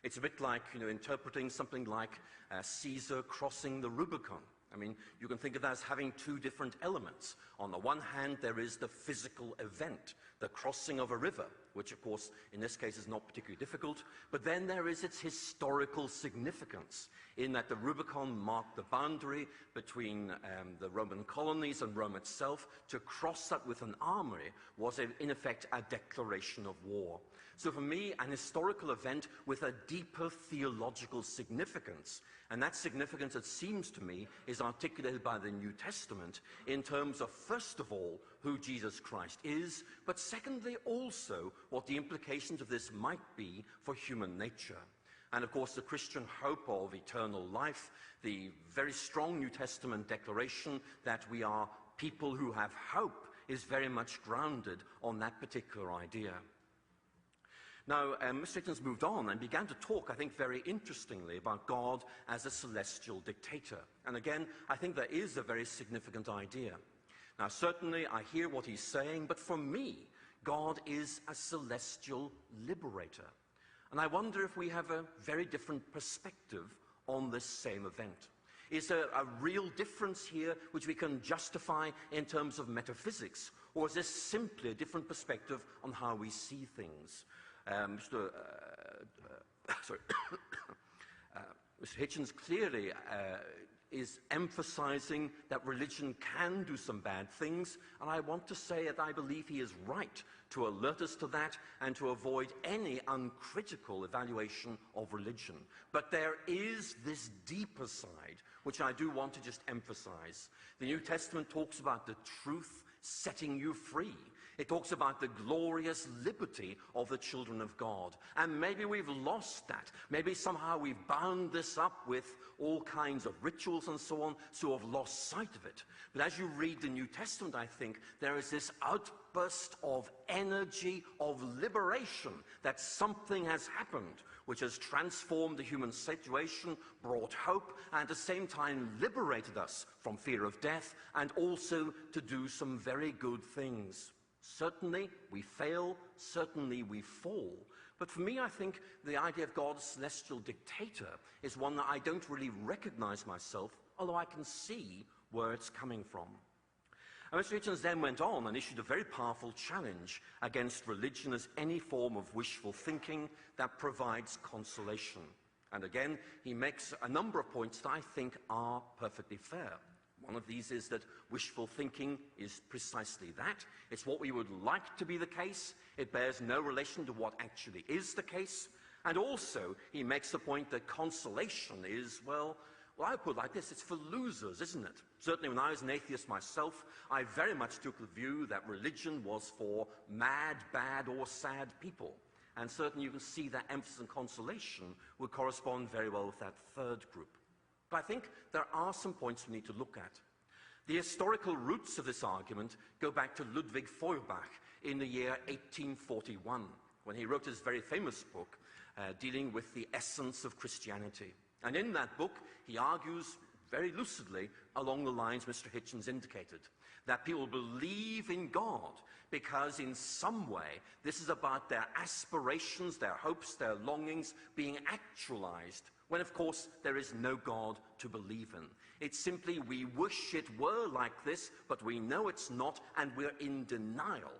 It's a bit like, interpreting something like Caesar crossing the Rubicon. I mean, you can think of that as having two different elements. On the one hand, there is the physical event, the crossing of a river, which, of course, in this case is not particularly difficult. But then there is its historical significance, in that the Rubicon marked the boundary between the Roman colonies and Rome itself. To cross that with an army was, in effect, a declaration of war. So for me, an historical event with a deeper theological significance. And that significance, it seems to me, is articulated by the New Testament in terms of, first of all, who Jesus Christ is, but secondly, also what the implications of this might be for human nature. And of course, the Christian hope of eternal life, the very strong New Testament declaration that we are people who have hope, is very much grounded on that particular idea. Now, Mr. Hitchens moved on and began to talk, I think, very interestingly about God as a celestial dictator. And again, I think that is a very significant idea. Now, certainly, I hear what he's saying, but for me, God is a celestial liberator. And I wonder if we have a very different perspective on this same event. Is there a real difference here which we can justify in terms of metaphysics? Or is this simply a different perspective on how we see things? Mr. Hitchens clearly is emphasizing that religion can do some bad things, and I want to say that I believe he is right to alert us to that and to avoid any uncritical evaluation of religion. But there is this deeper side, which I do want to just emphasize. The New Testament talks about the truth setting you free. It talks about the glorious liberty of the children of God. And maybe we've lost that. Maybe somehow we've bound this up with all kinds of rituals and so on, so have lost sight of it. But as you read the New Testament, I think, there is this outburst of energy, of liberation, that something has happened, which has transformed the human situation, brought hope, and at the same time liberated us from fear of death, and also to do some very good things. Certainly we fail, certainly we fall. But for me, I think the idea of God as celestial dictator is one that I don't really recognize myself, although I can see where it's coming from. And Mr. Hitchens then went on and issued a very powerful challenge against religion as any form of wishful thinking that provides consolation. And again, he makes a number of points that I think are perfectly fair. One of these is that wishful thinking is precisely that. It's what we would like to be the case. It bears no relation to what actually is the case. And also, he makes the point that consolation is, well, I put it like this, it's for losers, isn't it? Certainly when I was an atheist myself, I very much took the view that religion was for mad, bad, or sad people. And certainly you can see that emphasis on consolation would correspond very well with that third group. But I think there are some points we need to look at. The historical roots of this argument go back to Ludwig Feuerbach in the year 1841, when he wrote his very famous book dealing with the essence of Christianity. And in that book, he argues very lucidly along the lines Mr. Hitchens indicated, that people believe in God because in some way this is about their aspirations, their hopes, their longings being actualized, when of course there is no God to believe in. It's simply we wish it were like this, but we know it's not, and we're in denial.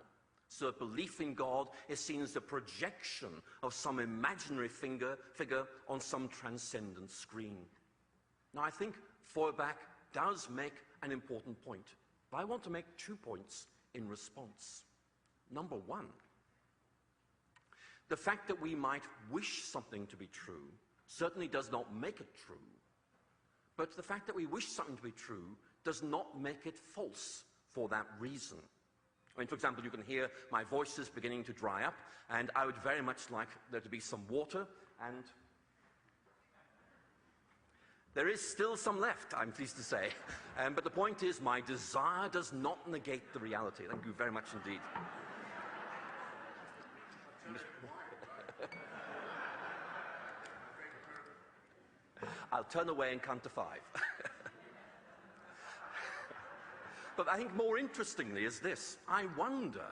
So belief in God is seen as the projection of some imaginary figure on some transcendent screen. Now I think Feuerbach does make an important point, but I want to make 2 points in response. Number one, the fact that we might wish something to be true certainly does not make it true, but the fact that we wish something to be true does not make it false for that reason. I mean, for example, you can hear my voice is beginning to dry up, and I would very much like there to be some water, and there is still some left, I'm pleased to say. But the point is, my desire does not negate the reality. Thank you very much indeed. I'll turn away and count to 5. But I think more interestingly is this. I wonder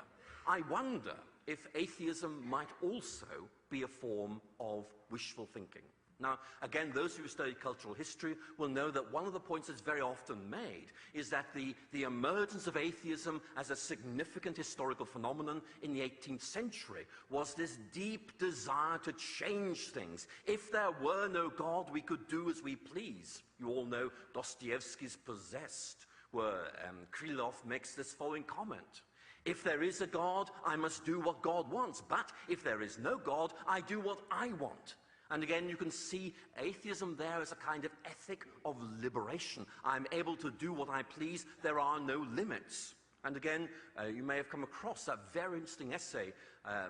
if atheism might also be a form of wishful thinking. Now, again, those who study cultural history will know that one of the points that's very often made is that the emergence of atheism as a significant historical phenomenon in the 18th century was this deep desire to change things. If there were no God, we could do as we please. You all know Dostoevsky's Possessed, where Krylov makes this following comment. If there is a God, I must do what God wants. But if there is no God, I do what I want. And again, you can see atheism there as a kind of ethic of liberation. I'm able to do what I please. There are no limits. And again, you may have come across that very interesting essay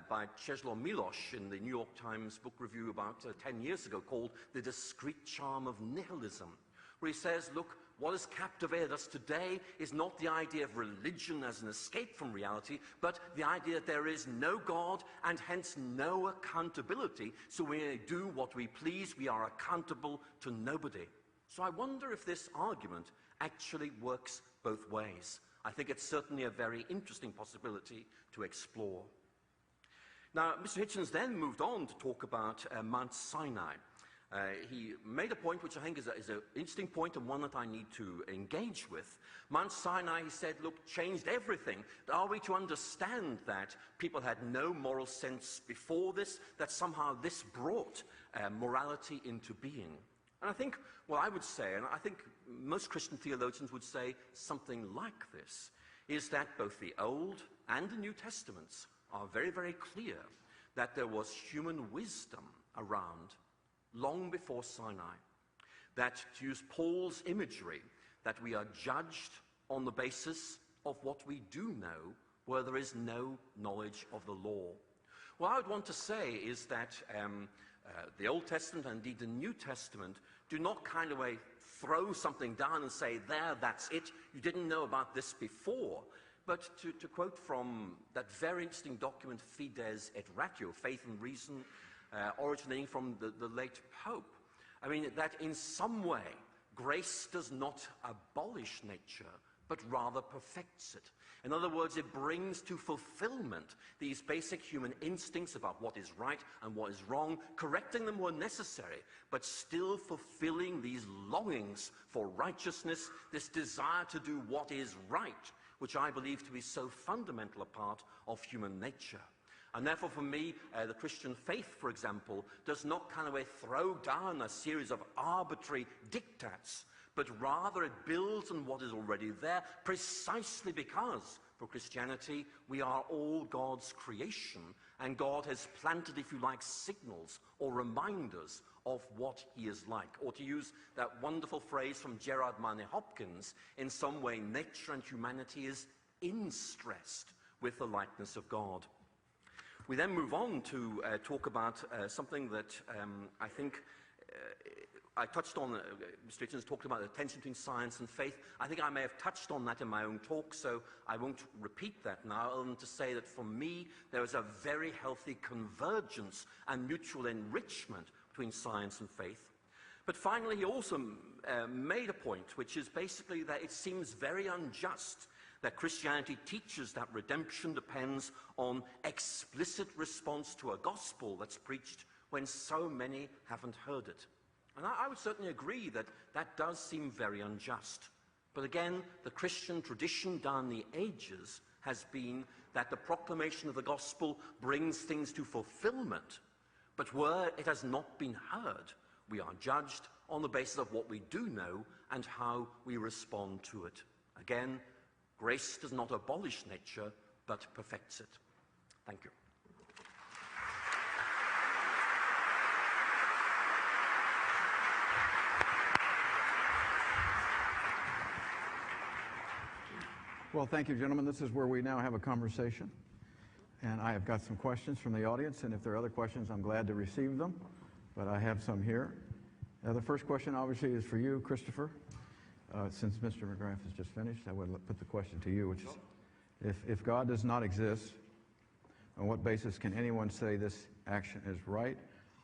by Czesław Miłosz in the New York Times book review about 10 years ago called The Discreet Charm of Nihilism, where he says, look, what has captivated us today is not the idea of religion as an escape from reality, but the idea that there is no God and hence no accountability. So we do what we please, we are accountable to nobody. So I wonder if this argument actually works both ways. I think it's certainly a very interesting possibility to explore. Now, Mr. Hitchens then moved on to talk about Mount Sinai. He made a point which I think is an interesting point and one that I need to engage with. Mount Sinai, he said, look, changed everything. Are we to understand that people had no moral sense before this, that somehow this brought morality into being? And I think what I would say, and I think most Christian theologians would say something like this, is that both the Old and the New Testaments are very, very clear that there was human wisdom around long before Sinai, that, to use Paul's imagery, that we are judged on the basis of what we do know, where there is no knowledge of the law. What I would want to say is that the Old Testament and indeed the New Testament do not kind of throw something down and say, there, that's it, you didn't know about this before. But to quote from that very interesting document, Fides et Ratio, Faith and Reason, originating from the late Pope. I mean, that in some way, grace does not abolish nature, but rather perfects it. In other words, it brings to fulfillment these basic human instincts about what is right and what is wrong, correcting them where necessary, but still fulfilling these longings for righteousness, this desire to do what is right, which I believe to be so fundamental a part of human nature. And therefore, for me, the Christian faith, for example, does not kind of throw down a series of arbitrary diktats, but rather it builds on what is already there, precisely because, for Christianity, we are all God's creation, and God has planted, if you like, signals or reminders of what he is like. Or to use that wonderful phrase from Gerard Manley Hopkins, in some way, nature and humanity is in-stressed with the likeness of God. We then move on to talk about something that I think I touched on. Mr. Hitchens talked about the tension between science and faith. I think I may have touched on that in my own talk, so I won't repeat that now, other than to say that for me, there is a very healthy convergence and mutual enrichment between science and faith. But finally, he also made a point, which is basically that it seems very unjust that Christianity teaches that redemption depends on explicit response to a gospel that's preached when so many haven't heard it. And I would certainly agree that that does seem very unjust. But again, the Christian tradition down the ages has been that the proclamation of the gospel brings things to fulfillment. But where it has not been heard, we are judged on the basis of what we do know and how we respond to it. Again, grace does not abolish nature, but perfects it. Thank you. Well, thank you, gentlemen. This is where we now have a conversation. And I have got some questions from the audience, and if there are other questions, I'm glad to receive them. But I have some here. The first question, obviously, is for you, Christopher. Since Mr. McGrath has just finished, I would put the question to you, which is, if God does not exist, on what basis can anyone say this action is right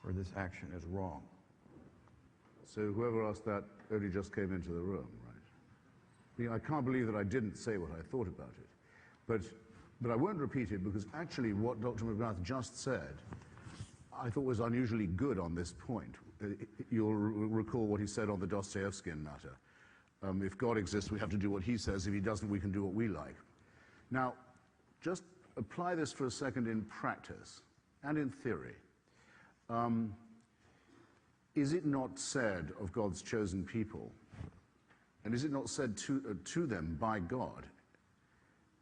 or this action is wrong? So whoever asked that only just came into the room, right? I mean, I can't believe that I didn't say what I thought about it. But I won't repeat it, because actually what Dr. McGrath just said I thought was unusually good on this point. You'll recall what he said on the Dostoevskian matter. If God exists, we have to do what he says. If he doesn't, we can do what we like. Now, just apply this for a second in practice and in theory. Is it not said of God's chosen people, and is it not said to them by God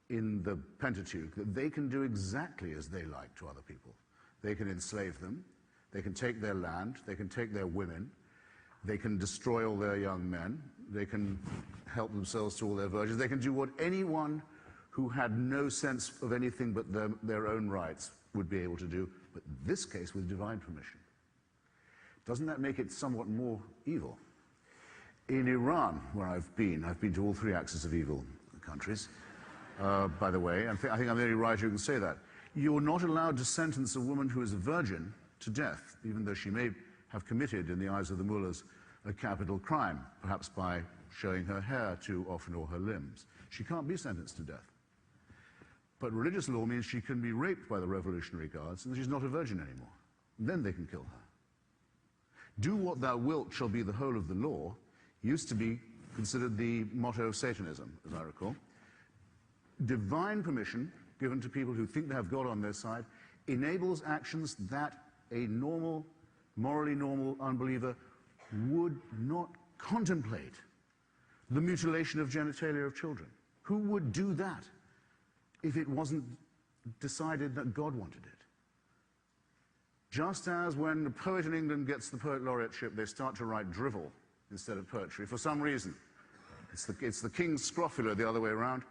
in the Pentateuch that they can do exactly as they like to other people? They can enslave them, they can take their land, they can take their women, they can destroy all their young men, they can help themselves to all their virgins, they can do what anyone who had no sense of anything but their own rights would be able to do, but in this case with divine permission. Doesn't that make it somewhat more evil? In Iran, where I've been to all three axes of evil countries, by the way, and I think I'm the only writer who can say that. You're not allowed to sentence a woman who is a virgin to death, even though she may have committed, in the eyes of the mullahs, a capital crime, perhaps by showing her hair too often or her limbs. She can't be sentenced to death. But religious law means she can be raped by the Revolutionary Guards and she's not a virgin anymore. And then they can kill her. Do what thou wilt shall be the whole of the law used to be considered the motto of Satanism, as I recall. Divine permission given to people who think they have God on their side enables actions that a normal, morally normal unbeliever would not contemplate. The mutilation of genitalia of children. Who would do that if it wasn't decided that God wanted it? Just as when a poet in England gets the Poet Laureateship, they start to write drivel instead of poetry for some reason. It's the king's scrofula the other way around.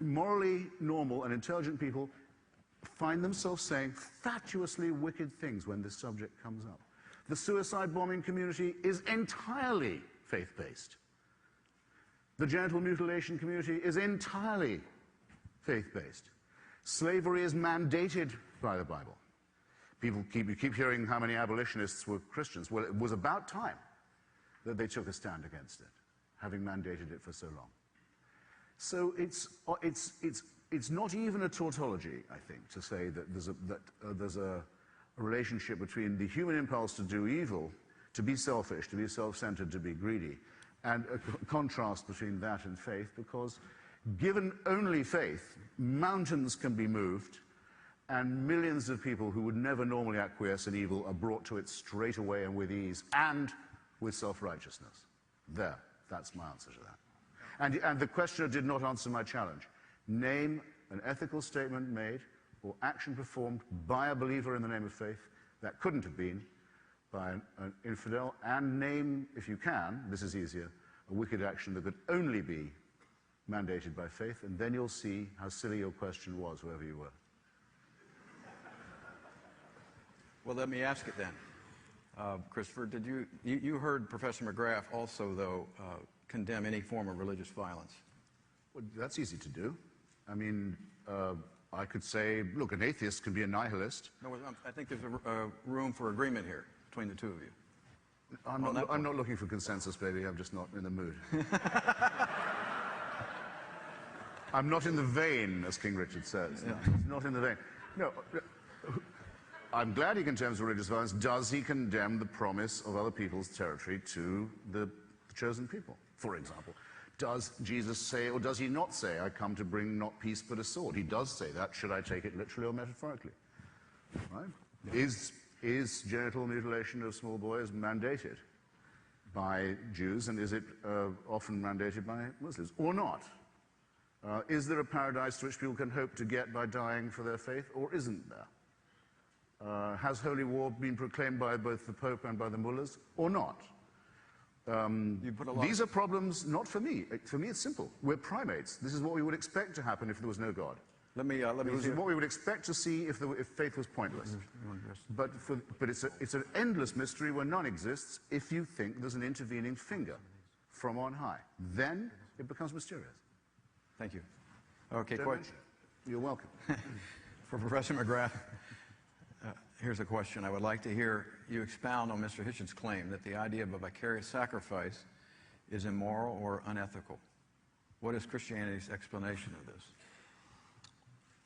Morally normal and intelligent people find themselves saying fatuously wicked things when this subject comes up. The suicide bombing community is entirely faith-based. The genital mutilation community is entirely faith-based. Slavery is mandated by the Bible. You keep hearing how many abolitionists were Christians. Well, it was about time that they took a stand against it, having mandated it for so long. So it's not even a tautology, I think, to say that there's a relationship between the human impulse to do evil, to be selfish, to be self-centered, to be greedy, and a contrast between that and faith, because given only faith, mountains can be moved, and millions of people who would never normally acquiesce in evil are brought to it straight away and with ease and with self-righteousness. There, that's my answer to that. And the questioner did not answer my challenge. Name an ethical statement made or action performed by a believer in the name of faith that couldn't have been by an infidel, and name, if you can, this is easier, a wicked action that could only be mandated by faith, and then you'll see how silly your question was, whoever you were. Well, let me ask it then. Christopher, did you heard Professor McGrath also, though, condemn any form of religious violence? Well, that's easy to do. I mean, I could say, look, an atheist can be a nihilist. No, I think there's a room for agreement here between the two of you. I'm not looking for consensus, baby. I'm just not in the mood. I'm not in the vein, as King Richard says. Yeah. Not in the vein. No, I'm glad he condemns religious violence. Does he condemn the promise of other people's territory to the chosen people, for example? Does Jesus say, or does he not say, I come to bring not peace but a sword? He does say that. Should I take it literally or metaphorically? Right? Yeah. Is genital mutilation of small boys mandated by Jews, and is it often mandated by Muslims, or not? Is there a paradise to which people can hope to get by dying for their faith, or isn't there? Has holy war been proclaimed by both the Pope and by the mullahs, or not? These are problems not for me. For me, it's simple. We're primates. This is what we would expect to happen if there was no God. Let me This is what we would expect to see if faith was pointless. But it's an endless mystery where none exists if you think there's an intervening finger from on high. Then it becomes mysterious. Thank you. Okay, you're welcome. For Professor McGrath, here's a question. I would like to hear you expound on Mr. Hitchens' claim that the idea of a vicarious sacrifice is immoral or unethical. What is Christianity's explanation of this?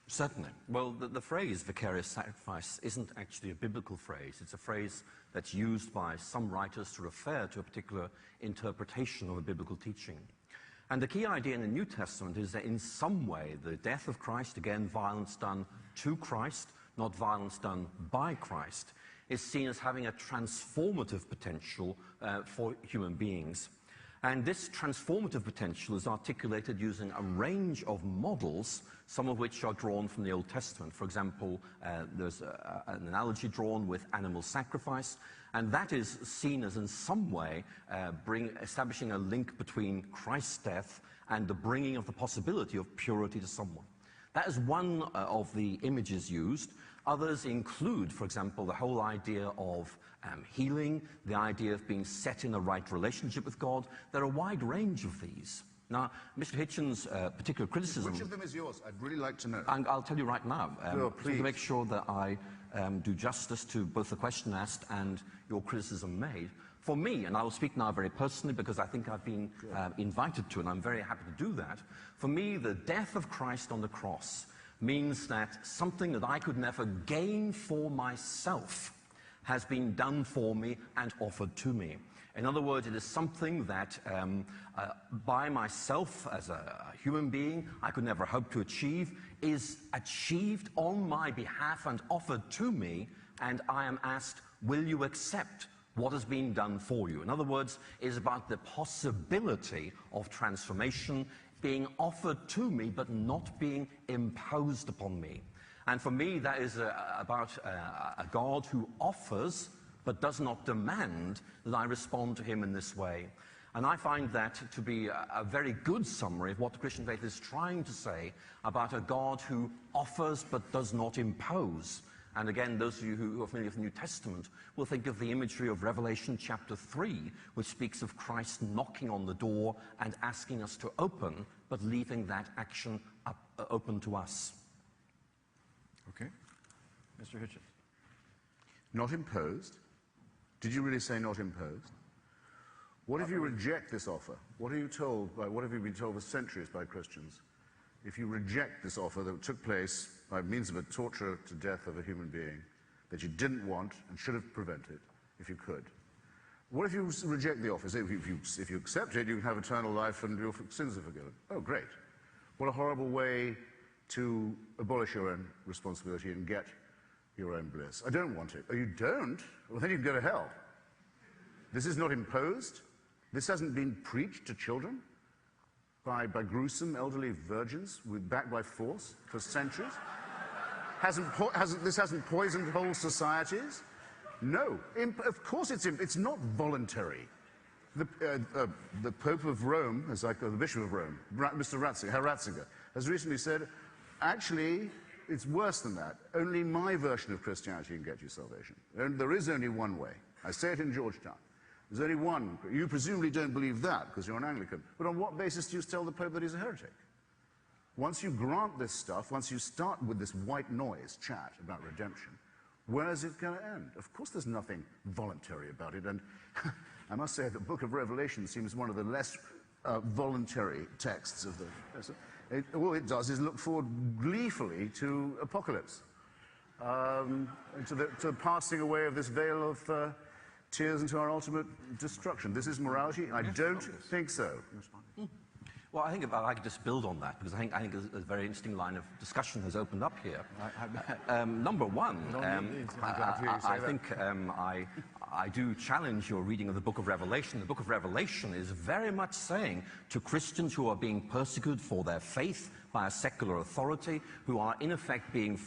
Certainly. Well, the phrase vicarious sacrifice isn't actually a biblical phrase. It's a phrase that's used by some writers to refer to a particular interpretation of a biblical teaching. And the key idea in the New Testament is that in some way the death of Christ, again violence done to Christ, not violence done by Christ, is seen as having a transformative potential for human beings. And this transformative potential is articulated using a range of models, some of which are drawn from the Old Testament. For example, there's an analogy drawn with animal sacrifice, and that is seen as in some way establishing a link between Christ's death and the bringing of the possibility of purity to someone. That is one of the images used. Others include, for example, the whole idea of healing, the idea of being set in the right relationship with God. There are a wide range of these. Now, Mr. Hitchens' particular criticism... Which of them is yours? I'd really like to know. I'll tell you right now. Please. To make sure that I do justice to both the question asked and your criticism made. For me, and I will speak now very personally because I think I've been invited to, and I'm very happy to do that. For me, the death of Christ on the cross means that something that I could never gain for myself has been done for me and offered to me. In other words, it is something that by myself as a human being I could never hope to achieve, is achieved on my behalf and offered to me, and I am asked, will you accept what has been done for you? In other words, it is about the possibility of transformation being offered to me but not being imposed upon me. And for me, that is about a God who offers but does not demand that I respond to him in this way. And I find that to be a very good summary of what the Christian faith is trying to say about a God who offers but does not impose. And again, those of you who are familiar with the New Testament will think of the imagery of Revelation chapter 3, which speaks of Christ knocking on the door and asking us to open, but leaving that action open to us. Okay. Mr. Hitchens. Not imposed? Did you really say not imposed? What if you reject this offer? What have you been told for centuries by Christians? If you reject this offer that took place by means of a torture to death of a human being that you didn't want and should have prevented, if you could. What if you reject the offer? If you accept it, you can have eternal life and your sins are forgiven. Oh, great. What a horrible way to abolish your own responsibility and get your own bliss. I don't want it. Oh, you don't? Well, then you can go to hell. This is not imposed. This hasn't been preached to children by gruesome elderly virgins backed by force for centuries. This hasn't poisoned whole societies. No, of course it's not voluntary. The Pope of Rome, the Bishop of Rome, Mr. Ratzinger, has recently said, actually, it's worse than that. Only my version of Christianity can get you salvation. And there is only one way. I say it in Georgetown. There's only one. You presumably don't believe that because you're an Anglican. But on what basis do you tell the Pope that he's a heretic? Once you grant this stuff, once you start with this white noise chat about redemption, where is it going to end? Of course there's nothing voluntary about it. And I must say the book of Revelation seems one of the less voluntary texts of the... all it does is look forward gleefully to apocalypse, to the passing away of this veil of tears into our ultimate destruction. This is morality? I don't think so. Well, I think I could just build on that, because I think a very interesting line of discussion has opened up here. Number one, I think I do challenge your reading of the Book of Revelation. The Book of Revelation is very much saying to Christians who are being persecuted for their faith by a secular authority, who are in effect being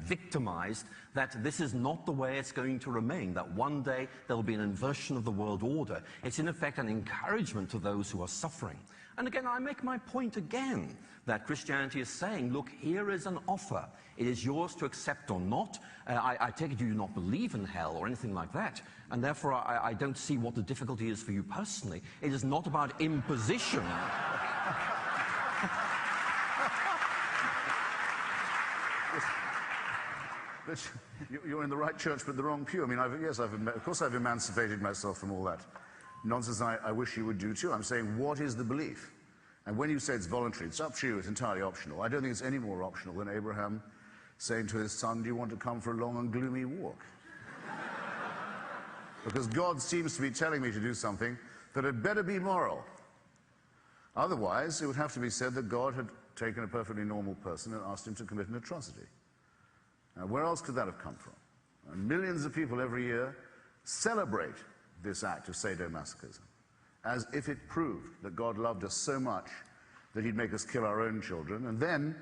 victimized, that this is not the way it's going to remain, that one day there will be an inversion of the world order. It's in effect an encouragement to those who are suffering. And again, I make my point again, that Christianity is saying, look, here is an offer. It is yours to accept or not. I take it you do not believe in hell or anything like that, and therefore I don't see what the difficulty is for you personally. It is not about imposition. But you're in the right church but the wrong pew. I mean, of course I've emancipated myself from all that nonsense. I wish you would do too. I'm saying, what is the belief? And when you say it's voluntary, it's up to you, it's entirely optional. I don't think it's any more optional than Abraham saying to his son, do you want to come for a long and gloomy walk? Because God seems to be telling me to do something that had better be moral. Otherwise, it would have to be said that God had taken a perfectly normal person and asked him to commit an atrocity. Now, where else could that have come from? And millions of people every year celebrate this act of sadomasochism, as if it proved that God loved us so much that he'd make us kill our own children, and then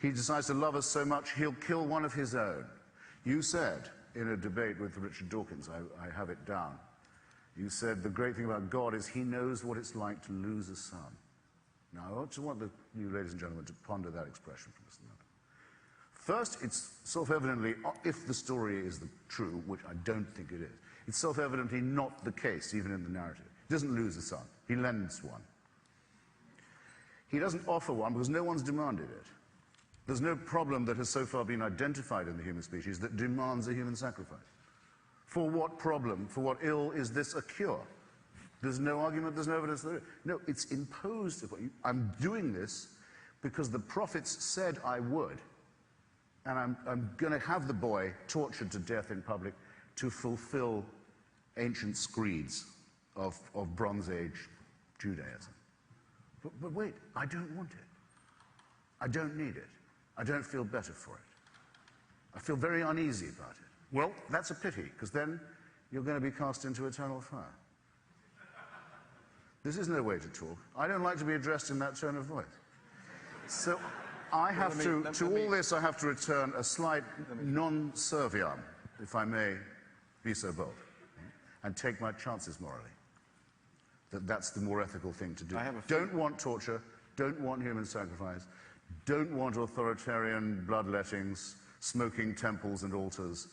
he decides to love us so much he'll kill one of his own. You said, in a debate with Richard Dawkins, I have it down, you said the great thing about God is he knows what it's like to lose a son. Now, I want you, ladies and gentlemen, to ponder that expression for just a minute. First, it's self-evidently, if the story is true, which I don't think it is, it's self-evidently not the case, even in the narrative. He doesn't lose a son. He lends one. He doesn't offer one because no one's demanded it. There's no problem that has so far been identified in the human species that demands a human sacrifice. For what problem, for what ill is this a cure? There's no argument, there's no evidence. No, it's imposed upon you. I'm doing this because the prophets said I would. And I'm going to have the boy tortured to death in public to fulfill ancient screeds of Bronze Age Judaism. But wait, I don't want it. I don't need it. I don't feel better for it. I feel very uneasy about it. Well, that's a pity, because then you're going to be cast into eternal fire. This is no way to talk. I don't like to be addressed in that tone of voice. So I have to all this, I have to return a slight non-serviam, if I may be so bold, and take my chances morally. That's the more ethical thing to do. Don't want torture, don't want human sacrifice, don't want authoritarian bloodlettings, smoking temples and altars,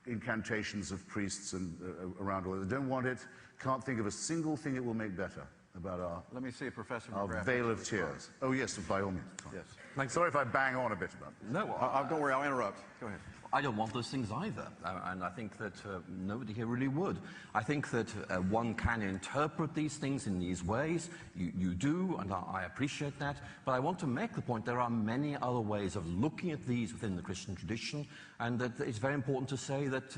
incantations of priests and around all that. Don't want it, can't think of a single thing it will make better about our, Let me see, Professor our McGrath, veil of tears. Oh yes, by all means. Yes. Sorry if I bang on a bit about this. No, don't worry, I'll interrupt. Go ahead. I don't want those things either, and I think that nobody here really would. I think that one can interpret these things in these ways. You do, and I appreciate that. But I want to make the point there are many other ways of looking at these within the Christian tradition, and that it's very important to say that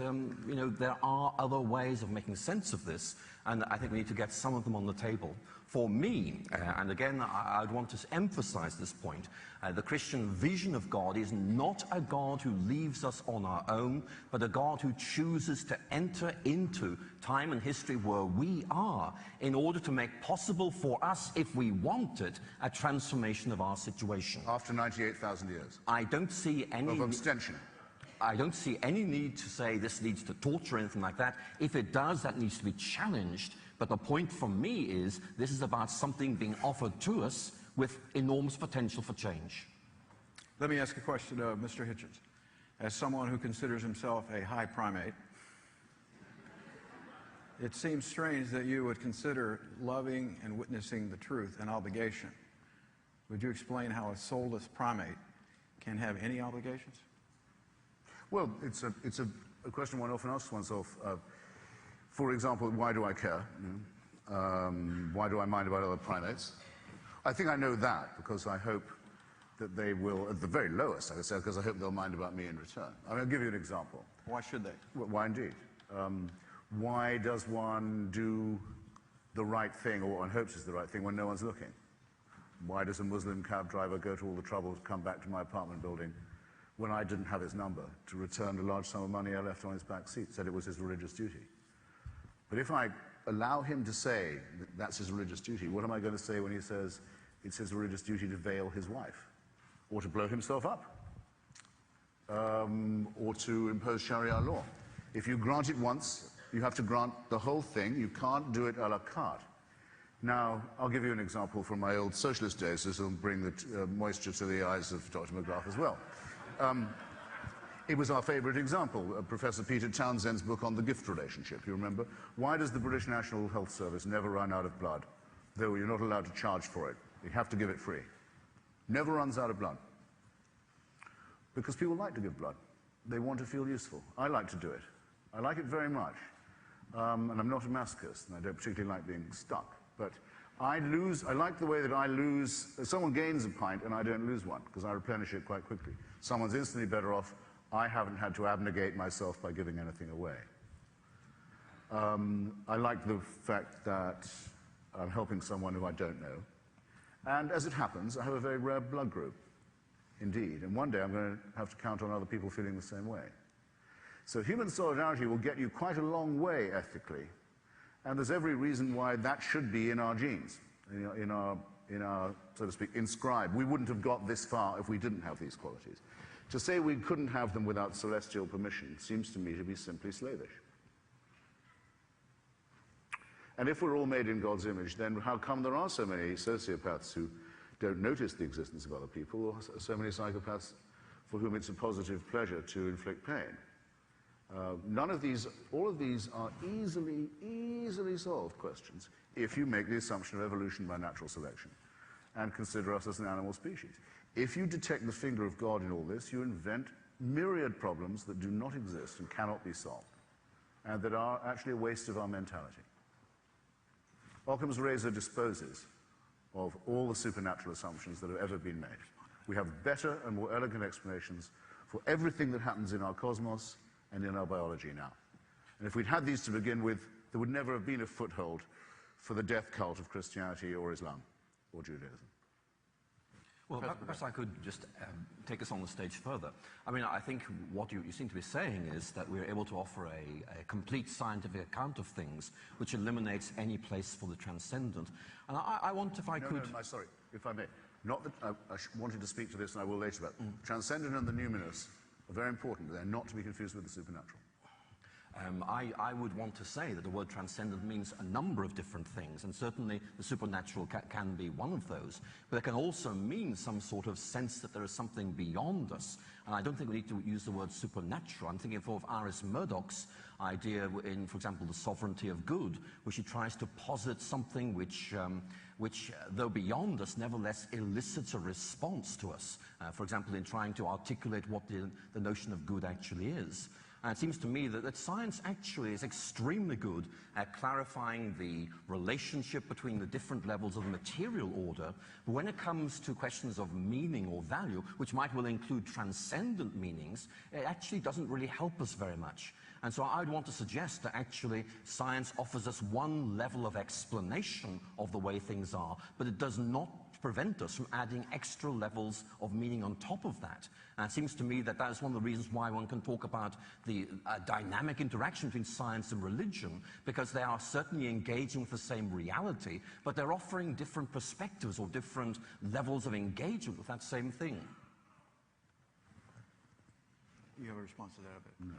there are other ways of making sense of this, and I think we need to get some of them on the table For me, and again, I'd want to emphasize this point, the Christian vision of God is not a God who leaves us on our own, but a God who chooses to enter into time and history where we are in order to make possible for us, if we want it, a transformation of our situation. After 98,000 years I don't see any... of abstention. I don't see any need to say this leads to torture or anything like that. If it does, that needs to be challenged. But the point for me is this is about something being offered to us with enormous potential for change. Let me ask a question of Mr. Hitchens. As someone who considers himself a high primate, it seems strange that you would consider loving and witnessing the truth an obligation. Would you explain how a soulless primate can have any obligations? Well, it's a question one often asks oneself. For example, why do I care? Why do I mind about other primates? I think I know that because I hope that they will, at the very lowest, I would say, because I hope they'll mind about me in return. I mean, I'll give you an example. Why should they? Why indeed? Why does one do the right thing, or what one hopes is the right thing, when no one's looking? Why does a Muslim cab driver go to all the trouble to come back to my apartment building when I didn't have his number, to return a large sum of money I left on his back seat, said it was his religious duty? But if I allow him to say that that's his religious duty, what am I going to say when he says it's his religious duty to veil his wife, or to blow himself up, or to impose Sharia law? If you grant it once, you have to grant the whole thing. You can't do it a la carte. Now, I'll give you an example from my old socialist days. This will bring the moisture to the eyes of Dr. McGrath as well. It was our favourite example, Professor Peter Townsend's book on the gift relationship, you remember? Why does the British National Health Service never run out of blood, though you're not allowed to charge for it? You have to give it free. Never runs out of blood. Because people like to give blood. They want to feel useful. I like to do it. I like it very much. And I'm not a masochist, and I don't particularly like being stuck. But I like the way that I lose, someone gains a pint and I don't lose one, because I replenish it quite quickly. Someone's instantly better off. I haven't had to abnegate myself by giving anything away. I like the fact that I'm helping someone who I don't know. And as it happens, I have a very rare blood group, indeed. And one day I'm going to have to count on other people feeling the same way. So human solidarity will get you quite a long way ethically. And there's every reason why that should be in our genes, in our, so to speak, inscribed. We wouldn't have got this far if we didn't have these qualities. To say we couldn't have them without celestial permission seems to me to be simply slavish. And if we're all made in God's image, then how come there are so many sociopaths who don't notice the existence of other people, or so many psychopaths for whom it's a positive pleasure to inflict pain? All of these are easily solved questions if you make the assumption of evolution by natural selection and consider us as an animal species. If you detect the finger of God in all this, you invent myriad problems that do not exist and cannot be solved, and that are actually a waste of our mentality. Occam's razor disposes of all the supernatural assumptions that have ever been made. We have better and more elegant explanations for everything that happens in our cosmos and in our biology now. And if we'd had these to begin with, there would never have been a foothold for the death cult of Christianity or Islam or Judaism. Well, perhaps I could just take us on the stage further. I mean, I think what you seem to be saying is that we're able to offer a complete scientific account of things which eliminates any place for the transcendent. And I want, if I could... No, sorry, if I may. Not that I wanted to speak to this, and I will later, but transcendent and the numinous are very important. They're not to be confused with the supernatural. I would want to say that the word transcendent means a number of different things, and certainly the supernatural can be one of those, but it can also mean some sort of sense that there is something beyond us. And I don't think we need to use the word supernatural. I'm thinking of Iris Murdoch's idea in, for example, The Sovereignty of Good, where she tries to posit something which, though beyond us, nevertheless elicits a response to us. For example, in trying to articulate what the notion of good actually is. And it seems to me that science actually is extremely good at clarifying the relationship between the different levels of the material order. But when it comes to questions of meaning or value, which might well include transcendent meanings, it actually doesn't really help us very much. And so I would want to suggest that actually science offers us one level of explanation of the way things are, but it does not prevent us from adding extra levels of meaning on top of that. And it seems to me that that is one of the reasons why one can talk about the dynamic interaction between science and religion, because they are certainly engaging with the same reality, but they're offering different perspectives or different levels of engagement with that same thing. You have a response to that a bit? No.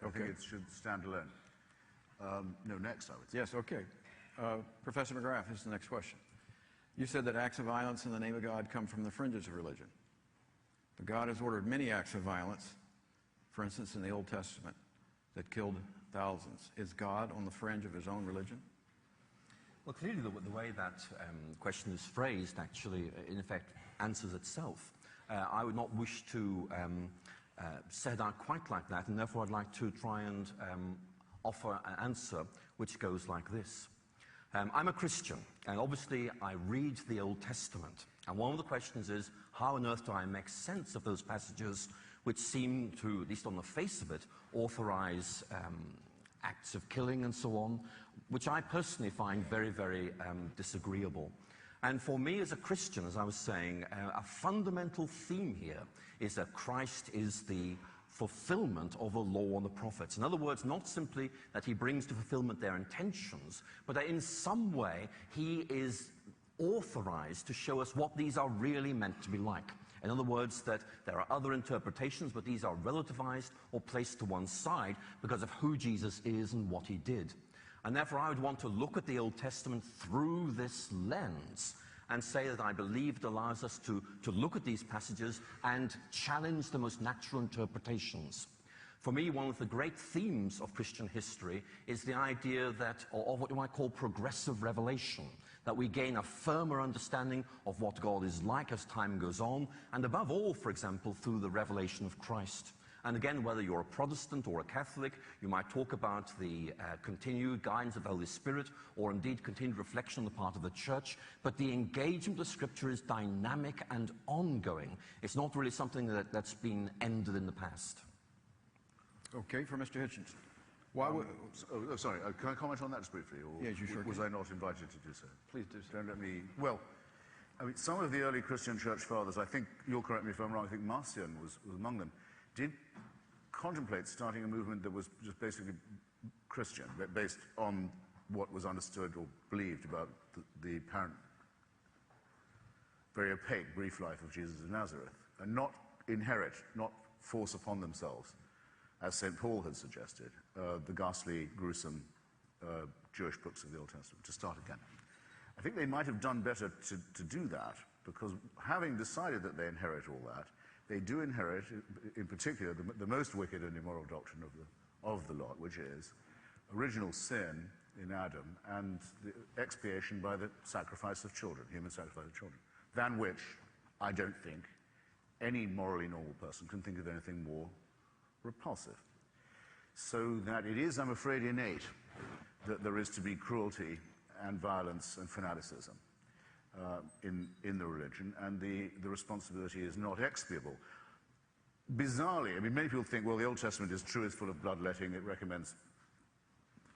I think it should stand alone. No, next, I would say. Yes, okay. Professor McGrath, this is the next question. You said that acts of violence in the name of God come from the fringes of religion. But God has ordered many acts of violence, for instance, in the Old Testament, that killed thousands. Is God on the fringe of his own religion? Well, clearly the way that question is phrased actually, in effect, answers itself. I would not wish to set it out quite like that, and therefore I'd like to try and offer an answer which goes like this. I'm a Christian, and obviously I read the Old Testament. And one of the questions is, how on earth do I make sense of those passages which seem to, at least on the face of it, authorize acts of killing and so on, which I personally find very, very disagreeable. And for me as a Christian, as I was saying, a fundamental theme here is that Christ is the fulfillment of the law and the prophets. In other words, not simply that he brings to fulfillment their intentions, but that in some way he is authorized to show us what these are really meant to be like. In other words, that there are other interpretations, but these are relativized or placed to one side because of who Jesus is and what he did. And therefore I would want to look at the Old Testament through this lens and say that I believe it allows us to look at these passages and challenge the most natural interpretations. For me, one of the great themes of Christian history is the idea that, of what you might call progressive revelation, that we gain a firmer understanding of what God is like as time goes on, and above all, for example, through the revelation of Christ. And again, whether you're a Protestant or a Catholic, you might talk about the continued guidance of the Holy Spirit, or indeed continued reflection on the part of the Church, but the engagement of Scripture is dynamic and ongoing. It's not really something that's been ended in the past. Okay, for Mr. Hitchens. Sorry, can I comment on that just briefly? Or yes, you sure was can. I not invited to do so? Please do so. Don't let me... Well, I mean, some of the early Christian church fathers, I think, you'll correct me if I'm wrong, I think Marcion was among them, did contemplate starting a movement that was just basically Christian, based on what was understood or believed about the apparent, very opaque brief life of Jesus of Nazareth, and not inherit, not force upon themselves, as St. Paul had suggested, the ghastly, gruesome Jewish books of the Old Testament, to start again. I think they might have done better to do that, because having decided that they inherit all that, they do inherit, in particular, the most wicked and immoral doctrine of the lot, which is original sin in Adam and the expiation by the sacrifice of children, human sacrifice of children, than which I don't think any morally normal person can think of anything more repulsive. So that it is, I'm afraid, innate that there is to be cruelty and violence and fanaticism in the religion, and the responsibility is not expiable. Bizarrely, I mean, many people think, well, the Old Testament is true, it's full of bloodletting, it recommends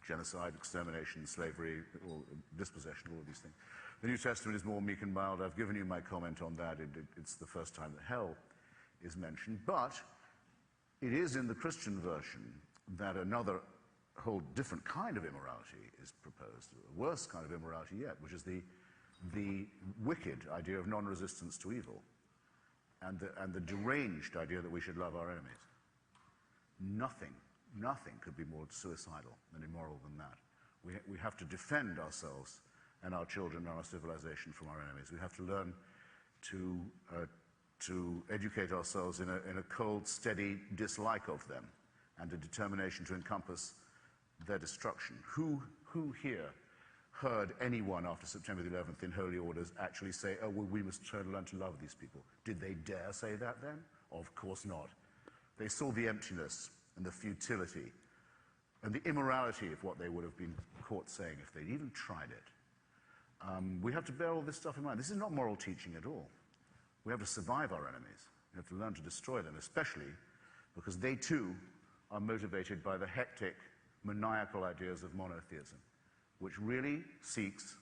genocide, extermination, slavery, or dispossession, all of these things. The New Testament is more meek and mild. I've given you my comment on that. It's the first time that hell is mentioned. But it is in the Christian version that another whole different kind of immorality is proposed, a worse kind of immorality yet, which is the wicked idea of non-resistance to evil, and the deranged idea that we should love our enemies. Nothing could be more suicidal and immoral than that. We have to defend ourselves and our children and our civilization from our enemies. We have to learn to educate ourselves in a cold, steady dislike of them, and a determination to encompass their destruction. Who here heard anyone after September the 11th in holy orders actually say, oh, well, we must learn to love these people? Did they dare say that then? Of course not. They saw the emptiness and the futility and the immorality of what they would have been caught saying if they'd even tried it. We have to bear all this stuff in mind. This is not moral teaching at all. We have to survive our enemies. We have to learn to destroy them, especially because they too are motivated by the hectic, maniacal ideas of monotheism, which really seeks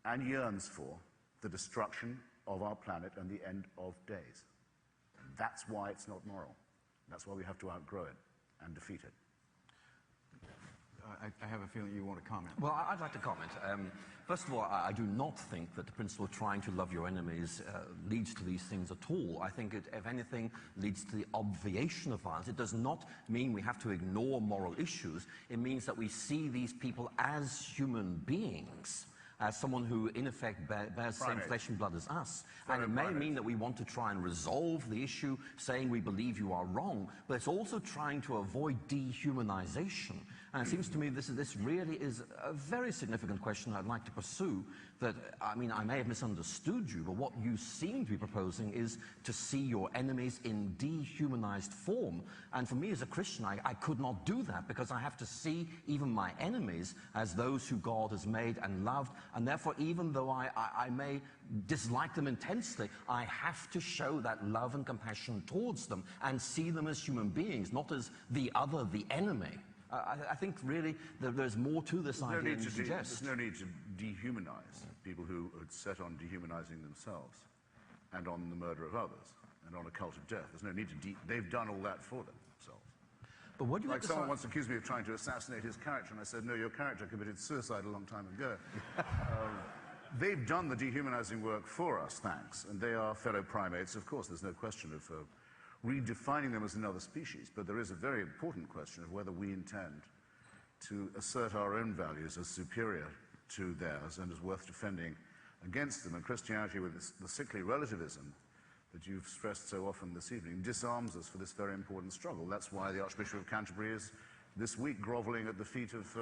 and yearns for the destruction of our planet and the end of days. That's why it's not moral. That's why we have to outgrow it and defeat it. I have a feeling you want to comment. Well, I'd like to comment. First of all, I do not think that the principle of trying to love your enemies leads to these things at all. I think it, if anything, leads to the obviation of violence. It does not mean we have to ignore moral issues. It means that we see these people as human beings, as someone who, in effect, bears the same flesh and blood as us. And it may mean that we want to try and resolve the issue, saying we believe you are wrong, but it's also trying to avoid dehumanization. And it seems to me this really is a very significant question I'd like to pursue. That, I mean, I may have misunderstood you, but what you seem to be proposing is to see your enemies in dehumanized form. And for me as a Christian, I could not do that, because I have to see even my enemies as those who God has made and loved. And therefore, even though I may dislike them intensely, I have to show that love and compassion towards them and see them as human beings, not as the other, the enemy. I think really there's more to this idea than you suggest. There's no need to dehumanize people who are set on dehumanizing themselves and on the murder of others and on a cult of death. There's no need to they've done all that for themselves. But what do you like someone once accused me of trying to assassinate his character, and I said, no, your character committed suicide a long time ago. They've done the dehumanizing work for us, thanks, and they are fellow primates. Of course, there's no question of redefining them as another species, but there is a very important question of whether we intend to assert our own values as superior to theirs and as worth defending against them. And Christianity, with the sickly relativism that you've stressed so often this evening, disarms us for this very important struggle. That's why the Archbishop of Canterbury is this week groveling at the feet of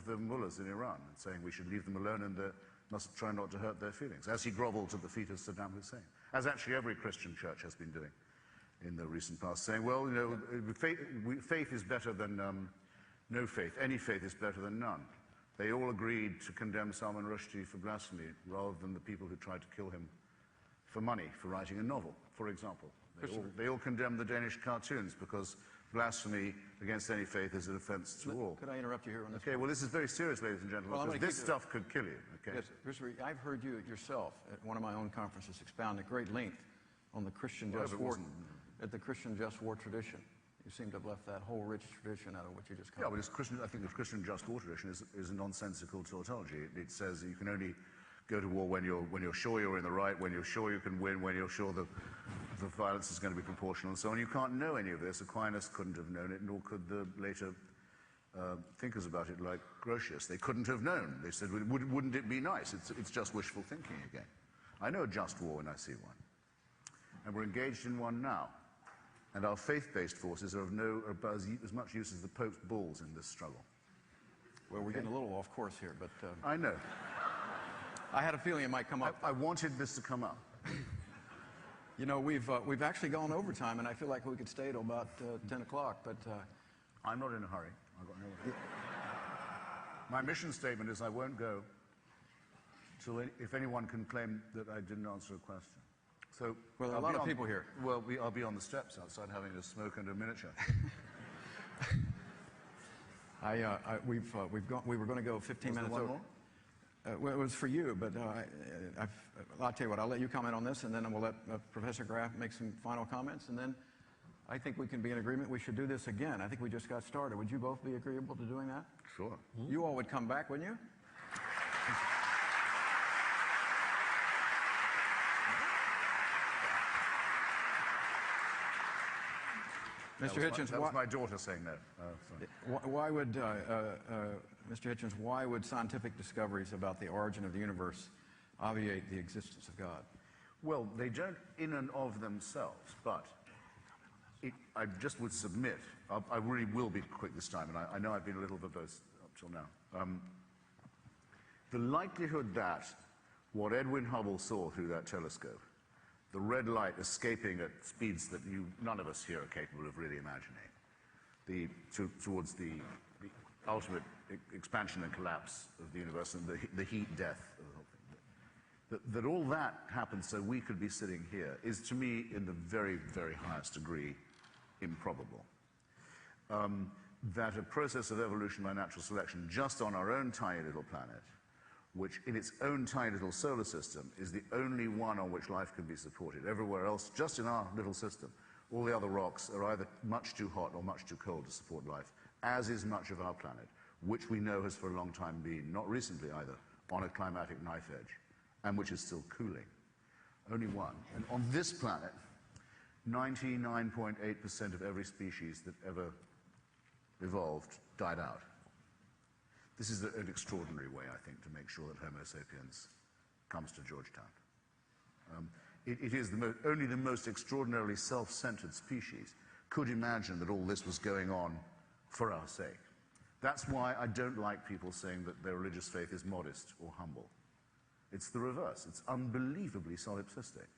the mullahs in Iran and saying we should leave them alone and must try not to hurt their feelings, as he groveled at the feet of Saddam Hussein, as actually every Christian church has been doing in the recent past, saying, well, you know, faith is better than no faith. Any faith is better than none. They all agreed to condemn Salman Rushdie for blasphemy rather than the people who tried to kill him for money, for writing a novel, for example. They all condemned the Danish cartoons because blasphemy against any faith is an offense to all. Could I interrupt you here on this? Okay, well, this is very serious, ladies and gentlemen, because this stuff could kill you. Okay? Yes, Christopher, I've heard you yourself at one of my own conferences expound at great length on the Christian just war. At the Christian just war tradition. You seem to have left that whole rich tradition out of what you just covered. Yeah, but I think the Christian just war tradition is a nonsensical tautology. It says that you can only go to war when you're sure you're in the right, when you're sure you can win, when you're sure the violence is going to be proportional and so on. You can't know any of this. Aquinas couldn't have known it, nor could the later thinkers about it like Grotius. They couldn't have known. They said, wouldn't it be nice? It's just wishful thinking again. I know a just war when I see one. And we're engaged in one now. And our faith-based forces are about as much use as the Pope's bulls in this struggle. Well, we're getting a little off course here, but... I know. I had a feeling it might come up. I wanted this to come up. You know, we've actually gone overtime, and I feel like we could stay till about 10 o'clock, but... I'm not in a hurry. I've got no... My mission statement is I won't go till if anyone can claim that I didn't answer a question. So, well, there are a lot of people here. Well, I'll be on the steps outside having a smoke and a miniature. We were going to go 15 minutes over. Well, it was for you, but I'll tell you what, I'll let you comment on this, and then we'll let Professor Graff make some final comments, and then I think we can be in agreement we should do this again. I think we just got started. Would you both be agreeable to doing that? Sure. Mm-hmm. You all would come back, wouldn't you? Mr. Hitchens, that was my daughter saying that. Why would, Mr. Hitchens, why would scientific discoveries about the origin of the universe obviate the existence of God? Well, they don't in and of themselves, but I just would submit, I really will be quick this time, and I know I've been a little verbose up till now. The likelihood that what Edwin Hubble saw through that telescope, the red light escaping at speeds that none of us here are capable of really imagining, towards the ultimate expansion and collapse of the universe and the heat death of the whole thing. That all that happened so we could be sitting here is, to me, in the very, very highest degree, improbable. That a process of evolution by natural selection just on our own tiny little planet, which in its own tiny little solar system is the only one on which life can be supported. Everywhere else, just in our little system, all the other rocks are either much too hot or much too cold to support life, as is much of our planet, which we know has for a long time been, not recently either, on a climatic knife edge, and which is still cooling. Only one. And on this planet, 99.8% of every species that ever evolved died out. This is an extraordinary way, I think, to make sure that Homo sapiens comes to Georgetown. It is only the most extraordinarily self-centered species could imagine that all this was going on for our sake. That's why I don't like people saying that their religious faith is modest or humble. It's the reverse. It's unbelievably solipsistic.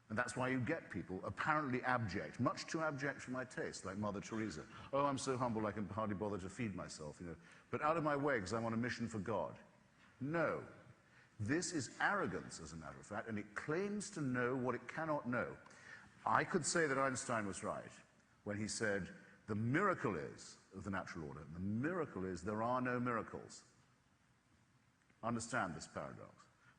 And that's why you get people apparently abject, much too abject for my taste, like Mother Teresa. Oh, I'm so humble I can hardly bother to feed myself, But out of my way because I'm on a mission for God. No. This is arrogance, as a matter of fact, and it claims to know what it cannot know. I could say that Einstein was right when he said, the miracle is, of the natural order, the miracle is there are no miracles. Understand this paradox.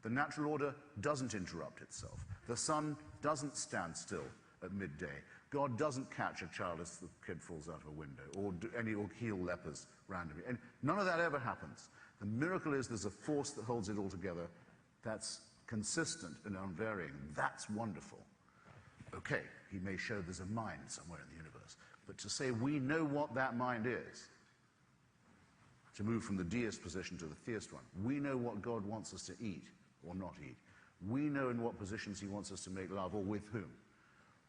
The natural order doesn't interrupt itself. The sun doesn't stand still at midday. God doesn't catch a child as the kid falls out of a window, or heal lepers randomly. And none of that ever happens. The miracle is there's a force that holds it all together that's consistent and unvarying. That's wonderful. Okay, he may show there's a mind somewhere in the universe. But to say we know what that mind is, to move from the deist position to the theist one, we know what God wants us to eat or not eat. We know in what positions he wants us to make love or with whom.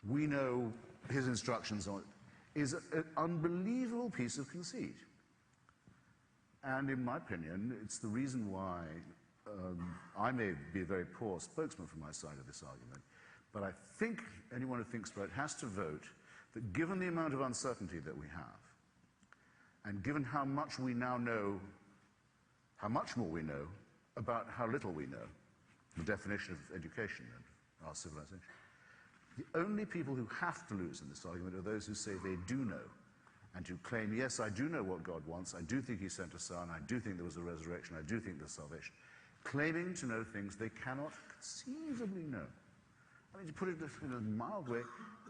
We know his instructions on it, is an unbelievable piece of conceit. And in my opinion, it's the reason why I may be a very poor spokesman for my side of this argument, but I think anyone who thinks about it has to vote that given the amount of uncertainty that we have, and given how much we now know, how much more we know about how little we know, the definition of education and our civilization, the only people who have to lose in this argument are those who say they do know, and who claim, yes, I do know what God wants, I do think he sent a son, I do think there was a resurrection, I do think there's salvation, claiming to know things they cannot conceivably know. I mean, to put it in a mild way,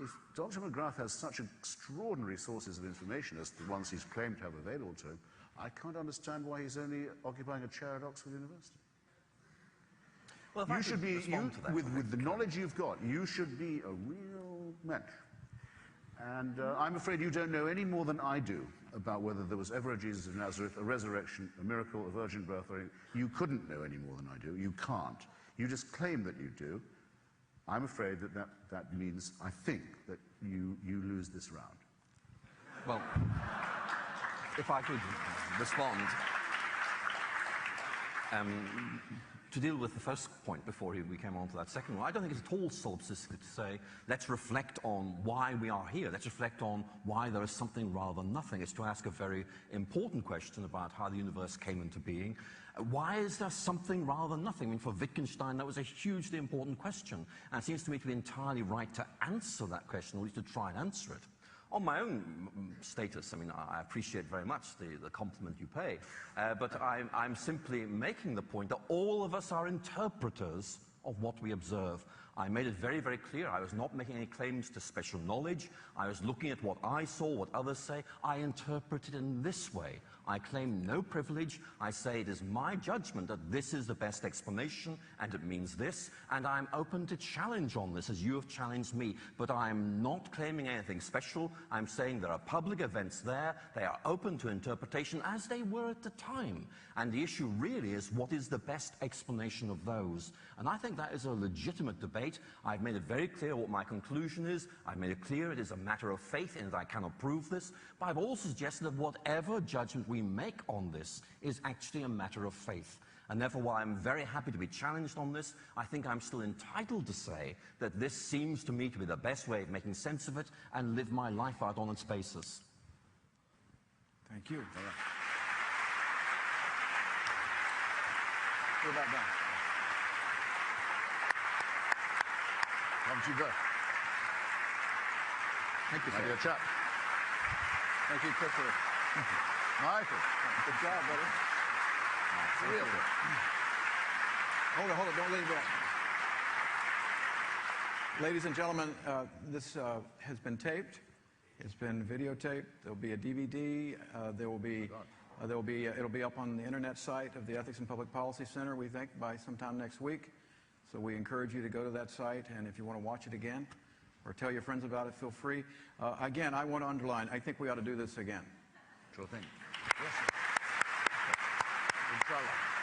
if Dr. McGrath has such extraordinary sources of information as the ones he's claimed to have available to him, I can't understand why he's only occupying a chair at Oxford University. Well, you should be, with the knowledge you've got, you should be a real mensch. And I'm afraid you don't know any more than I do about whether there was ever a Jesus of Nazareth, a resurrection, a miracle, a virgin birth, or anything. You couldn't know any more than I do. You can't. You just claim that you do. I'm afraid that means, I think, that you lose this round. Well, if I could respond, to deal with the first point before we came on to that second one, I don't think it's at all solipsistic to say, let's reflect on why we are here. Let's reflect on why there is something rather than nothing. It's to ask a very important question about how the universe came into being. Why is there something rather than nothing? I mean, for Wittgenstein, that was a hugely important question. And it seems to me to be entirely right to answer that question, or at least to try and answer it. On my own status, I mean, I appreciate very much the compliment you pay, but I'm simply making the point that all of us are interpreters of what we observe. I made it very, very clear. I was not making any claims to special knowledge. I was looking at what I saw, what others say. I interpret it in this way. I claim no privilege. I say it is my judgment that this is the best explanation, and it means this, and I'm open to challenge on this, as you have challenged me. But I'm not claiming anything special. I'm saying there are public events there. They are open to interpretation, as they were at the time. And the issue really is, what is the best explanation of those? And I think that is a legitimate debate. I've made it very clear what my conclusion is. I've made it clear it is a matter of faith, and I cannot prove this. But I've also suggested that whatever judgment we make on this is actually a matter of faith. And therefore, while I'm very happy to be challenged on this, I think I'm still entitled to say that this seems to me to be the best way of making sense of it and live my life out on its basis. Thank you. We're about done. Why don't you go? Thank you, Have sir. your chat. Thank you, Christopher. Michael. Good job, buddy. Really? Hold it, don't lean back. Ladies and gentlemen, this has been taped. It's been videotaped. There'll be a DVD. It'll be up on the internet site of the Ethics and Public Policy Center, we think, by sometime next week. So we encourage you to go to that site, and if you want to watch it again or tell your friends about it, feel free. Again, I want to underline, I think we ought to do this again. Sure thing. Yes, sir. Inshallah.